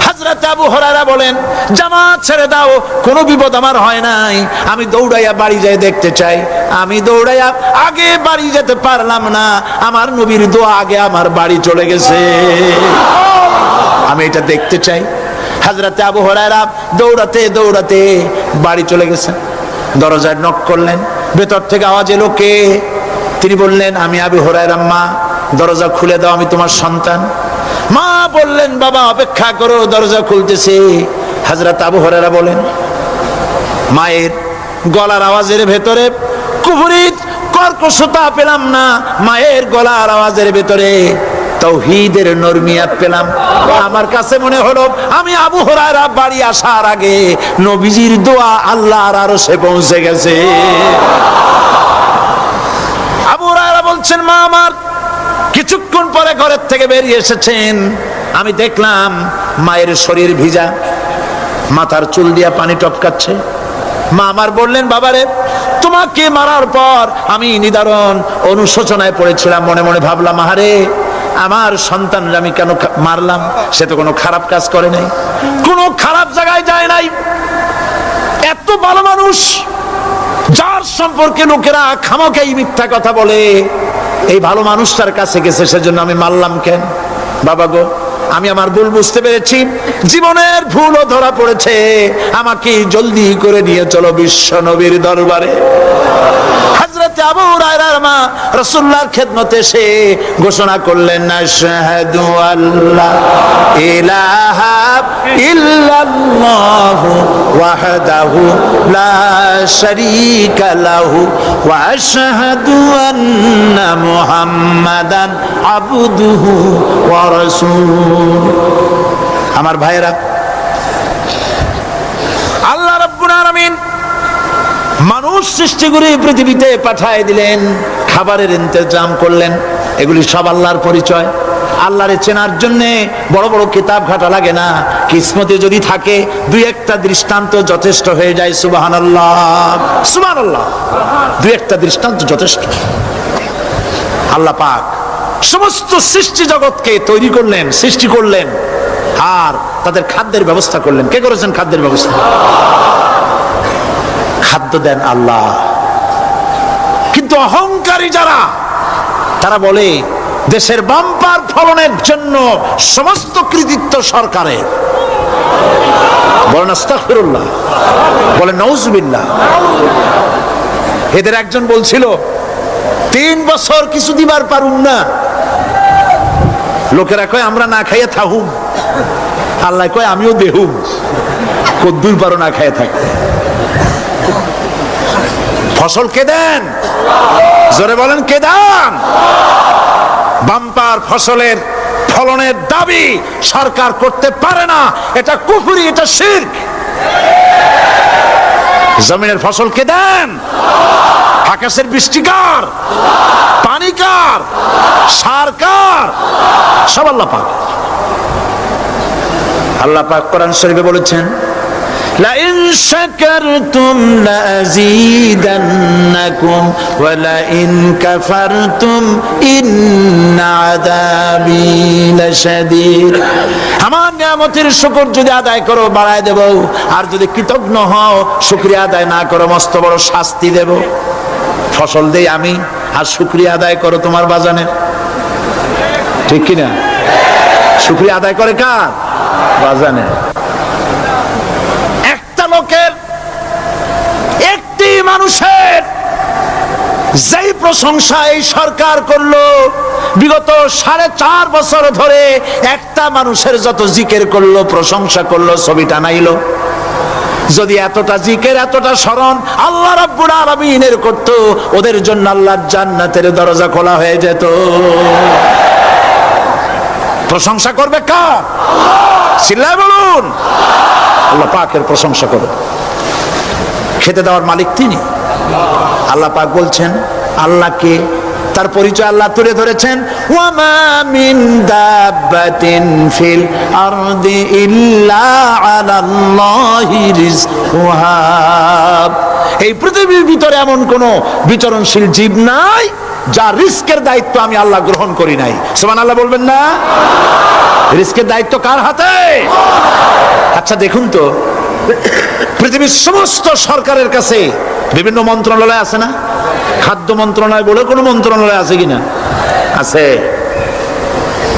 হযরত আবু হুরায়রা বলেন, জামাত ছেড়ে দাও, কোনো বিপদ আমার হয় নাই, আমি দৌড়াইয়া বাড়ি যাই দেখতে চাই। আমি দৌড়াইয়া আগে বাড়ি যেতে পারলাম না, আমার নবীর দোয়া আগে আমার বাড়ি চলে গেছে, আমি এটা দেখতে চাই। হযরত আবু হুরায়রা দৌড়াতে দৌড়াতে বাড়ি চলে গেছেন। দরজায় নক করলেন, ভেতর থেকে আওয়াজ এলো, কে? তিনি বললেন, আমি আবু হুরায়রা, মা দরজা খুলে দাও, আমি তোমার সন্তান। মা বললেন, বাবা অপেক্ষা করো, দরজা খুলতেছে। হযরত আবু হুরায়রা বলেন, মায়ের গলার আওয়াজের ভেতরে কুফরি কর্কশতা পেলাম না, মায়ের গলার আওয়াজের ভেতরে তাওহীদের নরমিয়াত পেলাম। আমার কাছে মনে হলো আমি আবু হুরায়রা বাড়ি আসার আগে নবীজির দোয়া আল্লাহর আরশে পৌঁছে গেছে। আবু হুরায়রা বলছেন, মা আমার কিছুক্ষণ পরে ঘরের থেকে বেরিয়ে এসেছেন, আমি দেখলাম মায়ের শরীর ভিজা, মাথার চুল দিয়া পানি টপকাচ্ছে। মা আমার বললেন, বাবারে তোমাকে মারার পর আমি নিদারুণ অনুশোচনায় পড়েছিলাম, মনে মনে ভাবলাম, আহারে আমার সন্তানরা আমি কেন মারলাম? সে তো কোনো খারাপ কাজ করে নাই, কোনো খারাপ জায়গায় যায় নাই। এত ভালো মানুষ, যার সম্পর্কে লোকেরা খামোখাই মিথ্যা কথা বলে, এই ভালো মানুষটার কাছে গেছে, সেজন্য আমি মারলাম কেন? বাবা গো, আমি আমার ভুল বুঝতে পেরেছি, জীবনের ভুলও ধরা পড়েছে, আমাকে জলদি করে নিয়ে চলো বিশ্ব নবীর দরবারে। হযরত আবু হুরায়রার মা রাসূলুল্লাহর খেদমতে এসে ঘোষণা করলেন, আশহাদু আল্লা ইলাহা ইল্লাল্লাহু ওয়াহদাহু লা শারীকা লাহু ওয়া আশহাদু আন্না মুহাম্মাদান আবদুহু ওয়া রাসূলুহু। আমার ভাইয়েরা, আল্লাহ রাব্বুল আলামিন মানুষ সৃষ্টি করে পৃথিবীতে পাঠায় দিলেন, খাবারের ইন্তজাম করলেন, এগুলি সব আল্লাহর পরিচয়। আল্লাহরে চেনার জন্য বড় বড় কিতাব ঘাটা লাগে না, কিসমতে যদি থাকে দুই একটা দৃষ্টান্ত যথেষ্ট হয়ে যায়। সুবহানাল্লাহ, সুবহানাল্লাহ, দুই একটা দৃষ্টান্ত যথেষ্ট। আল্লাহ পাক সমস্ত সৃষ্টি জগৎকে তৈরি করলেন, সৃষ্টি করলেন, আর তাদের খাদ্যের ব্যবস্থা করলেন। কে করেছেন খাদ্যের ব্যবস্থা? খাদ্য দেন আল্লাহ। কিন্তু অহংকারী যারা, তারা বলে দেশের বাম্পার ফলনের জন্য সমস্ত কৃতিত্ব সরকারের। বলেন আস্তাগফিরুল্লাহ, বলেন নাউজুবিল্লাহ। এদের একজন বলছিল 3 বছর কিছু দিবার পারুম না। লোকেরা কয় আমরা না খাইয়া থাকুম, আল্লাহ কয় আমিও দেহুম। কদ্দুর পারো না খাইয়া থাকতে। ফসল কে দেন? জোরে বলেন কে দেন? বাম্পার ফসলের ফলনের দাবি সরকার করতে পারে না, এটা কুফরি, এটা শিরক। জমিনের ফসল কে দেন? আকাশের বৃষ্টি কার? পানি কার? সার কার? সব আল্লাহ পাক। আল্লাহ পাক কোরআন শরীফে বলেছেন, লাইন শাকারতুম লাযীদান্নাকুম ওয়া লাইন কাফারতুম ইন্না আযাবী লাশাদীদ। আমার নিয়ামতের শুকর যদি আদায় করো বাড়ায় দেব, আর যদি কৃতজ্ঞ হও শুকরিয়া আদায় না করো মস্ত বড় শাস্তি দেব। ফসল দেই আমি, আর শুকরিয়া আদায় করো তোমার বাজানে। ঠিক কিনা? শুকরিয়া আদায় করে কার? বাজানে। একটা লোকের, একটি মানুষের যেই প্রশংসা এই সরকার করলো, বিগত 4.5 বছর ধরে একটা মানুষের যত জিকির করলো, প্রশংসা করলো, ছবি টানাইলো, যদি এতটা জিকির এতটা স্মরণ আল্লাহ রাব্বুল আলামিনের করত, ওদের জন্য আল্লাহর জান্নাতের দরজা খোলা হয়ে যেত। প্রশংসা করবে কার? চিল্লায় বলুন, আল্লাহ পাকের প্রশংসা করো। খেতে দেওয়ার মালিক তিনি। আল্লাহ পাক বলছেন আল্লাহকে, তার পরিচয় আল্লাহ তুলে ধরেছেন, ওয়ামা মিন দাব্বাতিন ফিল আরদি ইল্লা আলাল্লাহি রিজকুহা। এই পৃথিবীর ভিতরে এমন কোন বিচরণশীল জীব নাই যার রিস্কের দায়িত্ব আমি আল্লাহ গ্রহণ করি নাই। সুবহানাল্লাহ বলবেন না? রিস্কের দায়িত্ব কার হাতে? আচ্ছা দেখুন তো, পৃথিবীর সমস্ত সরকারের কাছে বিভিন্ন মন্ত্রণালয় আছে না? খাদ্য মন্ত্রণালয় বলে কোনো মন্ত্রণালয় আছে কিনা? আছে।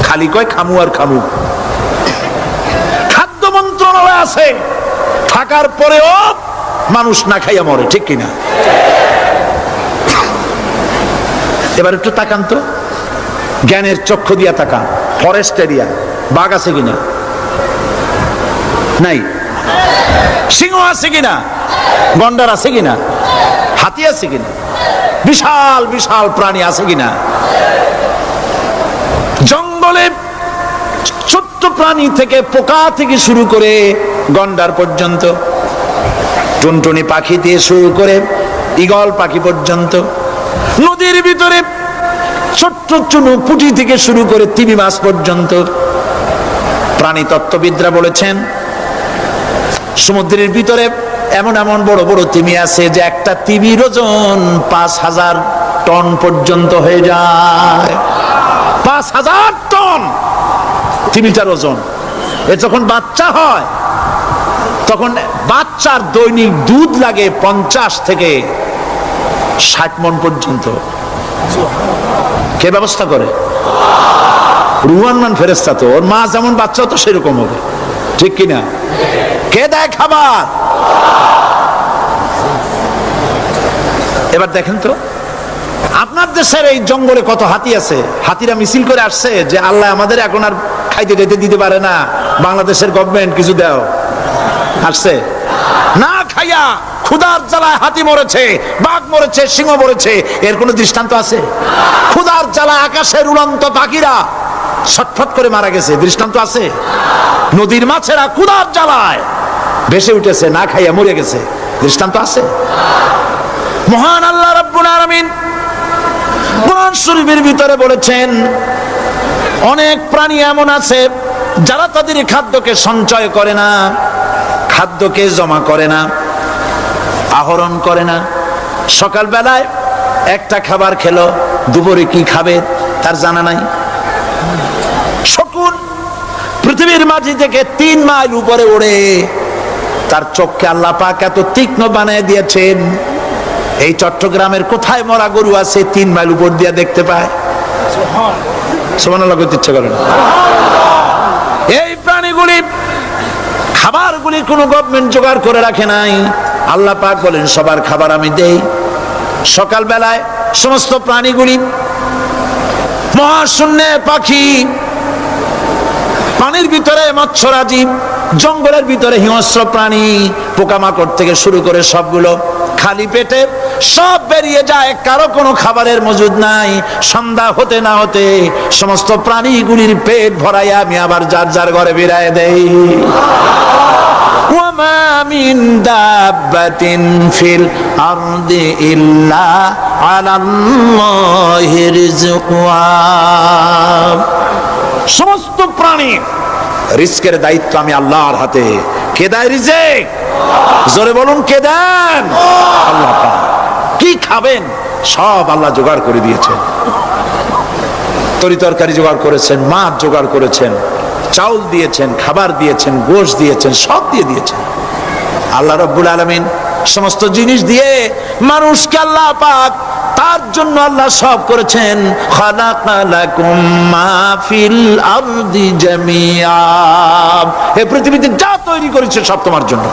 খালি কয় খামু আর খামু। খাদ্য মন্ত্রণালয় আছে, থাকার পরেও মানুষ না খাইয়া মরে। ঠিক কিনা? এবার একটু তাকান তো, জ্ঞানের চক্ষু দিয়া তাকান। ফরেস্ট এরিয়া, বাঘ আছে কিনা? নাই। সিংহ আছে কিনা? গন্ডার আছে কিনা? হাতি আছে কিনা? বিশাল বিশাল প্রাণী আছে কিনা? জঙ্গলে ছোট্ট প্রাণী থেকে, পোকা থেকে শুরু করে গন্ডার পর্যন্ত, টুনটুনি পাখি দিয়ে শুরু করে ঈগল পাখি পর্যন্ত, নদীর ভিতরে ছোট্ট চুনু পুঁটি থেকে শুরু করে তিমি মাছ পর্যন্ত। প্রাণী তত্ত্ববিদরা বলেছেন সমুদ্রের ভিতরে এমন এমন বড় বড় তিমি আছে যে একটা তিমির ওজন 5000 টন পর্যন্ত হয়ে যায়। 5000 টন তিমিটার ওজন। এ যখন বাচ্চা হয় তখন বাচ্চার দৈনিক দুধ লাগে 50 থেকে 60 মণ পর্যন্ত। কে ব্যবস্থা করে? রুহান মান ফেরেশতা। তো ওর মা যেমন, বাচ্চাও তো সেরকম হবে। ঠিক কিনা? কে দেয় খাবার? এবার দেখেন তো, আপনার দেশের এই জঙ্গলে কত হাতি আছে। হাতিরা মিছিল করে আসছে যে আল্লাহ আমাদের এখন আর খাইতে টাইতে দিতে পারে না, বাংলাদেশের গভর্নমেন্ট কিছু দাও। আসছে না খাইয়া ক্ষুধার জ্বালায় হাতি মরেছে, বাঘ মরেছে, সিংহ মরেছে। এর কোনো দৃষ্টান্ত আছে? ক্ষুধার জ্বালায় আকাশের উড়ন্ত পাখিরা ছটফট করে মারা গেছে, দৃষ্টান্ত আছে? নদীর মাছেরা ক্ষুধার জ্বালায় ভেসে উঠেছে, না খাইয়া মরে গেছে, দৃষ্টান্ত আছে? মহান আল্লাহ রাব্বুল আলামিন কোরআন শরীফের ভিতরে বলেছেন, অনেক প্রাণী এমন আছে যারা তাদের খাদ্যকে সঞ্চয় করে না, খাদ্যকে জমা করে না, আহরণ করে না। সকালবেলায় একটা খাবার খেলো, দুপুরে কি খাবে তার জানা নাই। শকুন পৃথিবীর মাটি থেকে 3 মাইল উপরে ওড়ে, তার চোখকে আল্লাহ পাক এত তীক্ষ্ণ বানিয়ে দিয়েছেন। এই চট্টগ্রামের কোথায় মরা গরু আছে 3 মাইল উপর দিয়ে দেখতে পায়? সুবহানাল্লাহ করতে ইচ্ছা করে না। এই প্রাণীগুলি খাবারগুলি কোনো গভর্নমেন্ট জোগাড় করে রাখে নাই। আল্লাহ পাক বলেন সবার খাবার আমি দেই। সকালবেলায় সমস্ত প্রাণীগুলি, মহাশূন্যে পাখি, পানির ভিতরে মৎস্যরাজি, জঙ্গলের ভিতরে হিংস্র প্রাণী, পোকামাকড় থেকে শুরু করে সবগুলো খালি পেটে সব বেরিয়ে যায়, কারো কোনো খাবারের মজুদ নাই। সন্ধ্যা হতে না হতে সমস্ত প্রাণীগুলির পেট ভরাইয়া আমি আবার যার যার ঘরে বেরায় দেই। ওয়ামা মিন দাব্বাতিন ফিল আরদি ইল্লা আলাল্লাহি রিজকুহা। সমস্ত প্রাণী রিজকের দায়িত্ব আমি আল্লাহর হাতে। কে দেয় রিজেক? জোরে বলুন, কে দেন? আল্লাহ পাক। কি খাবেন সব আল্লাহ জোগাড় করে দিয়েছেন। তরি তরকারি জোগাড় করেছেন, মাছ জোগাড় করেছেন, চাউল দিয়েছেন, খাবার দিয়েছেন, গোশত দিয়েছেন, সব দিয়ে দিয়েছেন। আল্লাহ রাব্বুল আলামিন সমস্ত জিনিস দিয়ে মানুষকে আল্লাহ পাক তার জন্য আল্লাহ সব করেছেন। খালাকালাকুম মা ফিল আরদি জামিআ। এই পৃথিবীতে যা তৈরি করেছে সব তোমার জন্য।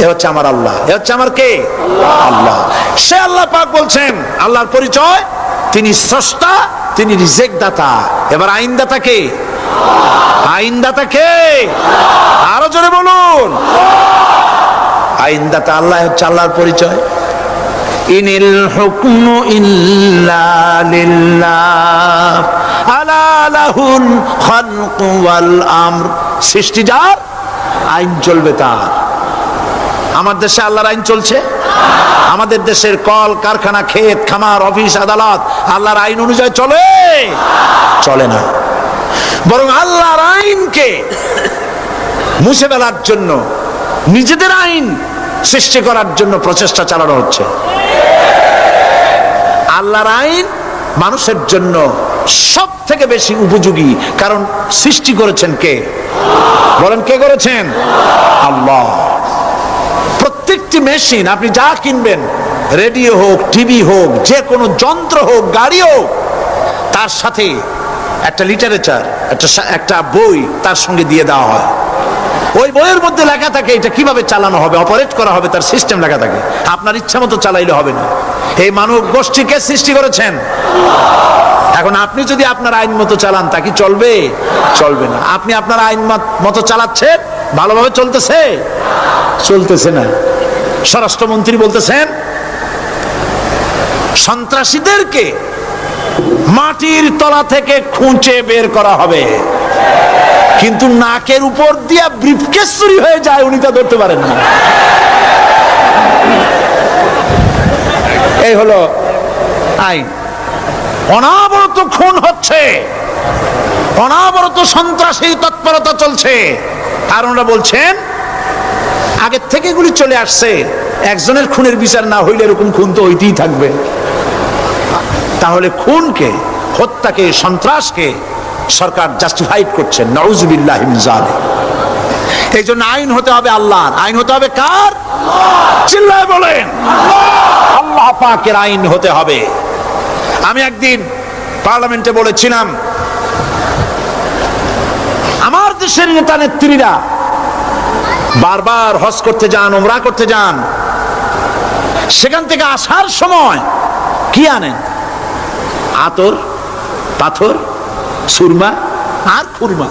এ হচ্ছে আমার আল্লাহ। এ হচ্ছে আমার কে? আল্লাহ। সে আল্লাহ পাক বলছেন, আল্লাহর পরিচয় তিনি স্রষ্টা, তিনি রিজেক দাতা। এবার আইনদাতা কে? আইনদাতা কে? আরো জোরে বলুন। আইনদাতা আল্লাহ হচ্ছে আল্লাহর পরিচয়। ইনিল হুকমু ইল্লা লিল্লাহ আলা লাহুল খালকু ওয়াল আমর। সৃষ্টি যার, আইন চলবে তার। আমার দেশে আল্লাহর আইন চলছে? আমাদের দেশের কল কারখানা, ক্ষেত খামার, অফিস আদালত আল্লাহর আইন অনুযায়ী চলে? চলে না। বরং আল্লাহর আইনকে মুছে ফেলার জন্য, নিজেদের আইন সৃষ্টি করার জন্য প্রচেষ্টা চালানো হচ্ছে। আল্লাহর আইন মানুষের জন্য সব থেকে বেশি উপযোগী, কারণ সৃষ্টি করেছেন কে? বলেন, কে করেছেন? আল্লাহ। প্রত্যেকটি মেশিন আপনি যা কিনবেন, রেডিও হোক, টিভি হোক, যে কোনো যন্ত্র হোক, গাড়ি হোক, তার সাথে একটা লিটারেচার, একটা বই তার সঙ্গে দিয়ে দেওয়া হয়। ওই বইয়ের মধ্যে লেখা থাকে এটা কিভাবে চালানো হবে, অপারেট করা হবে, তার সিস্টেম লেখা থাকে। আপনার ইচ্ছা মতো চালাইলে হবে না। এই মানব গোষ্ঠীকে সৃষ্টি করেছেন। এখন আপনি যদি আপনার আইন মতো চালান, তা কি চলবে? চলবে না। আপনি আপনার আইন মতো চালাচ্ছেন, ভালোভাবে চলতেছে? চলতেছে না। স্বরাষ্ট্রমন্ত্রী বলতেছেন সন্ত্রাসীদেরকে মাটির তলা থেকে খুঁজে বের করা হবে, কিন্তু নাকের উপর দিয়া ব্রিফকেস চুরি হয়ে যায়, উনি তা ধরতে পারেন না। এই হলো আইন। অনাবরত খুন হচ্ছে, অনাবরত সন্ত্রাসী তৎপরতা চলছে। আর ওনারা বলছেন আগের থেকে এগুলি চলে আসছে, একজনের খুনের বিচার না হইলে এরকম খুন তো হইতেই থাকবে। তাহলে খুনকে, হত্যাকে, সন্ত্রাসকে সরকার জাস্টিফাইড করছেন। নাউযুবিল্লাহি মিন যালিক। এই জন্য আইন হতে হবে আল্লাহর। আইন হতে হবে কার? চিল্লায় বলেন, আল্লাহ পাকের আইন হতে হবে। আমি একদিন পার্লামেন্টে বলেছিলাম, আমার দেশের নেতা নেত্রীরা বারবার হজ করতে যান, উমরা করতে যান, সেখান থেকে আসার সময় কি আনেন? আতর, পাথর, সুরমা আর খুরমা,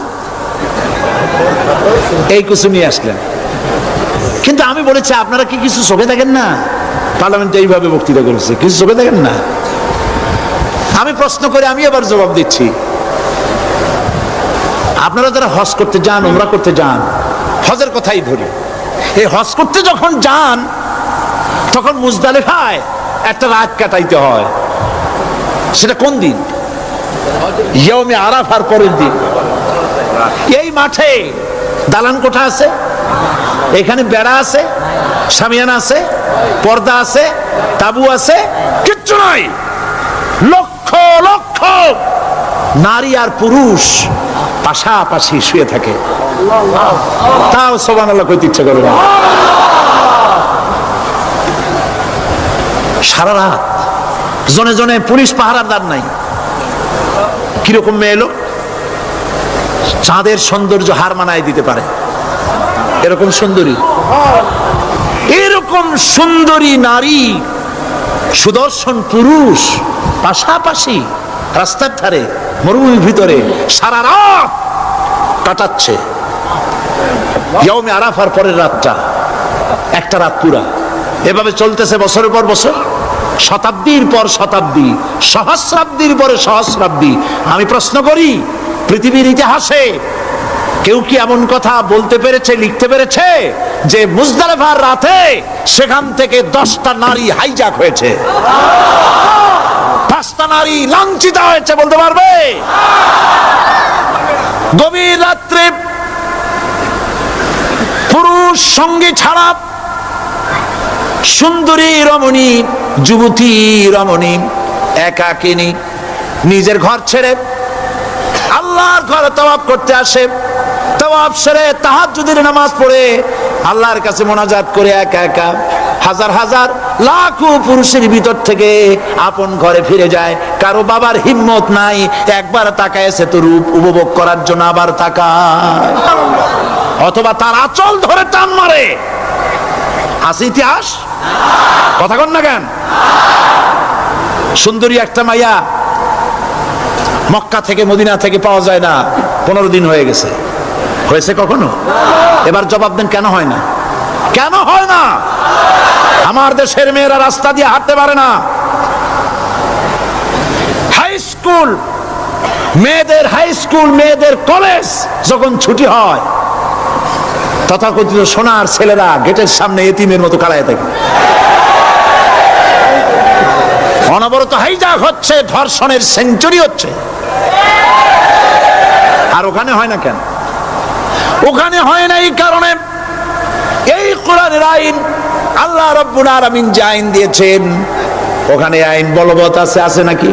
এই কিছু নিয়ে আসলেন। কিন্তু আমি বলেছি, আপনারা কি কিছু চোখে দেখেন না? পার্লামেন্টে এইভাবে বক্তৃতা করেছে, কিছু চোখে দেখেন না? আমি প্রশ্ন করে আমি আবার জবাব দিচ্ছি, আপনারা যারা হজ করতে যান, উমরা করতে যান, হজের কথাই ধরি, এই হজ করতে যখন যান তখন মুজদালিফায় একটা রাত কাটাইতে হয়। সেটা কোন দিন? ইয়ৌমে আরাফার পরের দিন এই মাঠে দালান কোঠা আছে, এখানে বেড়া আছে, শামিয়ানা আছে, পর্দা আছে, তাবু আছে, কিচ্ছু নাই। লক্ষ লক্ষ নারী আর পুরুষ পাশাপাশি শুয়ে থাকে, তাও সুবহানাল্লাহ কইতে ইচ্ছা করে না। সারা রাত জনে জনে পুলিশ পাহারাদার নাই। কিরকম মেয়ে এলো, চাঁদের সৌন্দর্য হার মানায় দিতে পারে এরকম সুন্দরী, এরকম সুন্দরী নারী, সুদর্শন পুরুষ পাশাপাশি রাস্তার ধারে মরুভূমির ভিতরে সারা রাত কাটাচ্ছে। ইয়ৌমে আরাফার পরের রাতটা একটা রাত পুরা এভাবে চলতেছে বছরের পর বছর, শতাব্দীর পর শতাব্দী, সহস্রাব্দীর পরে সহস্রাব্দী। আমি প্রশ্ন করি, পৃথিবীর ইতিহাসে কেউ কি এমন কথা বলতে পেরেছে, লিখতে পেরেছে যে মুজদালিফার রাতে সেখান থেকে 10টা নারী হাইজ্যাক হয়েছে, 5টা নারী লাঞ্ছিত হয়েছে, বলতে পারবে? গভীর রাত্রে পুরুষ সঙ্গী ছাড়া সুন্দরী রমণী, যুবতী রমণী একাকিনী নিজের ঘর ছেড়ে আল্লাহর ঘরে তওয়াব করতে আসে। তওয়াব সেরে তাহাজ্জুদের নামাজ পড়ে আল্লাহর কাছে মোনাজাত করে একা একা হাজার হাজার লাখো পুরুষের ভিতর থেকে আপন ঘরে ফিরে যায়। কারো বাবার হিম্মত নাই একবার তাকায়ছে তো রূপ উপভোগ করার জন্য, আবার তাকায়, অথবা তার আঁচল ধরে টান মারে। আছে ইতিহাস, কথা কন না কেন? সুন্দরী একটা মাইয়া মক্কা থেকে মদিনা থেকে পাওয়া যায় না, 15 দিন হয়ে গেছে। হয়েছে কখনো? এবার জবাব দেন, কেন হয় না? কেন হয় না? আমার দেশের মেয়েরা রাস্তা দিয়ে হাঁটতে পারে না। হাই স্কুল মেয়েদের, হাই স্কুল মেয়েদের কলেজ যখন ছুটি হয়, তথাকথিত সোনার ছেলেরা গেটের সামনে এতিমের মতো কালায় থাকে। অনবরত হাইজ্যাক হচ্ছে, ধর্ষণের সেঞ্চুরি হচ্ছে। আর ওখানে হয় না কেন? ওখানে হয় না এই কারণে, এই কোরআনের আইন আল্লাহ রাব্বুল আলামিন যে আইন দিয়েছেন ওখানে আইন বলবৎ আছে, আছে নাকি?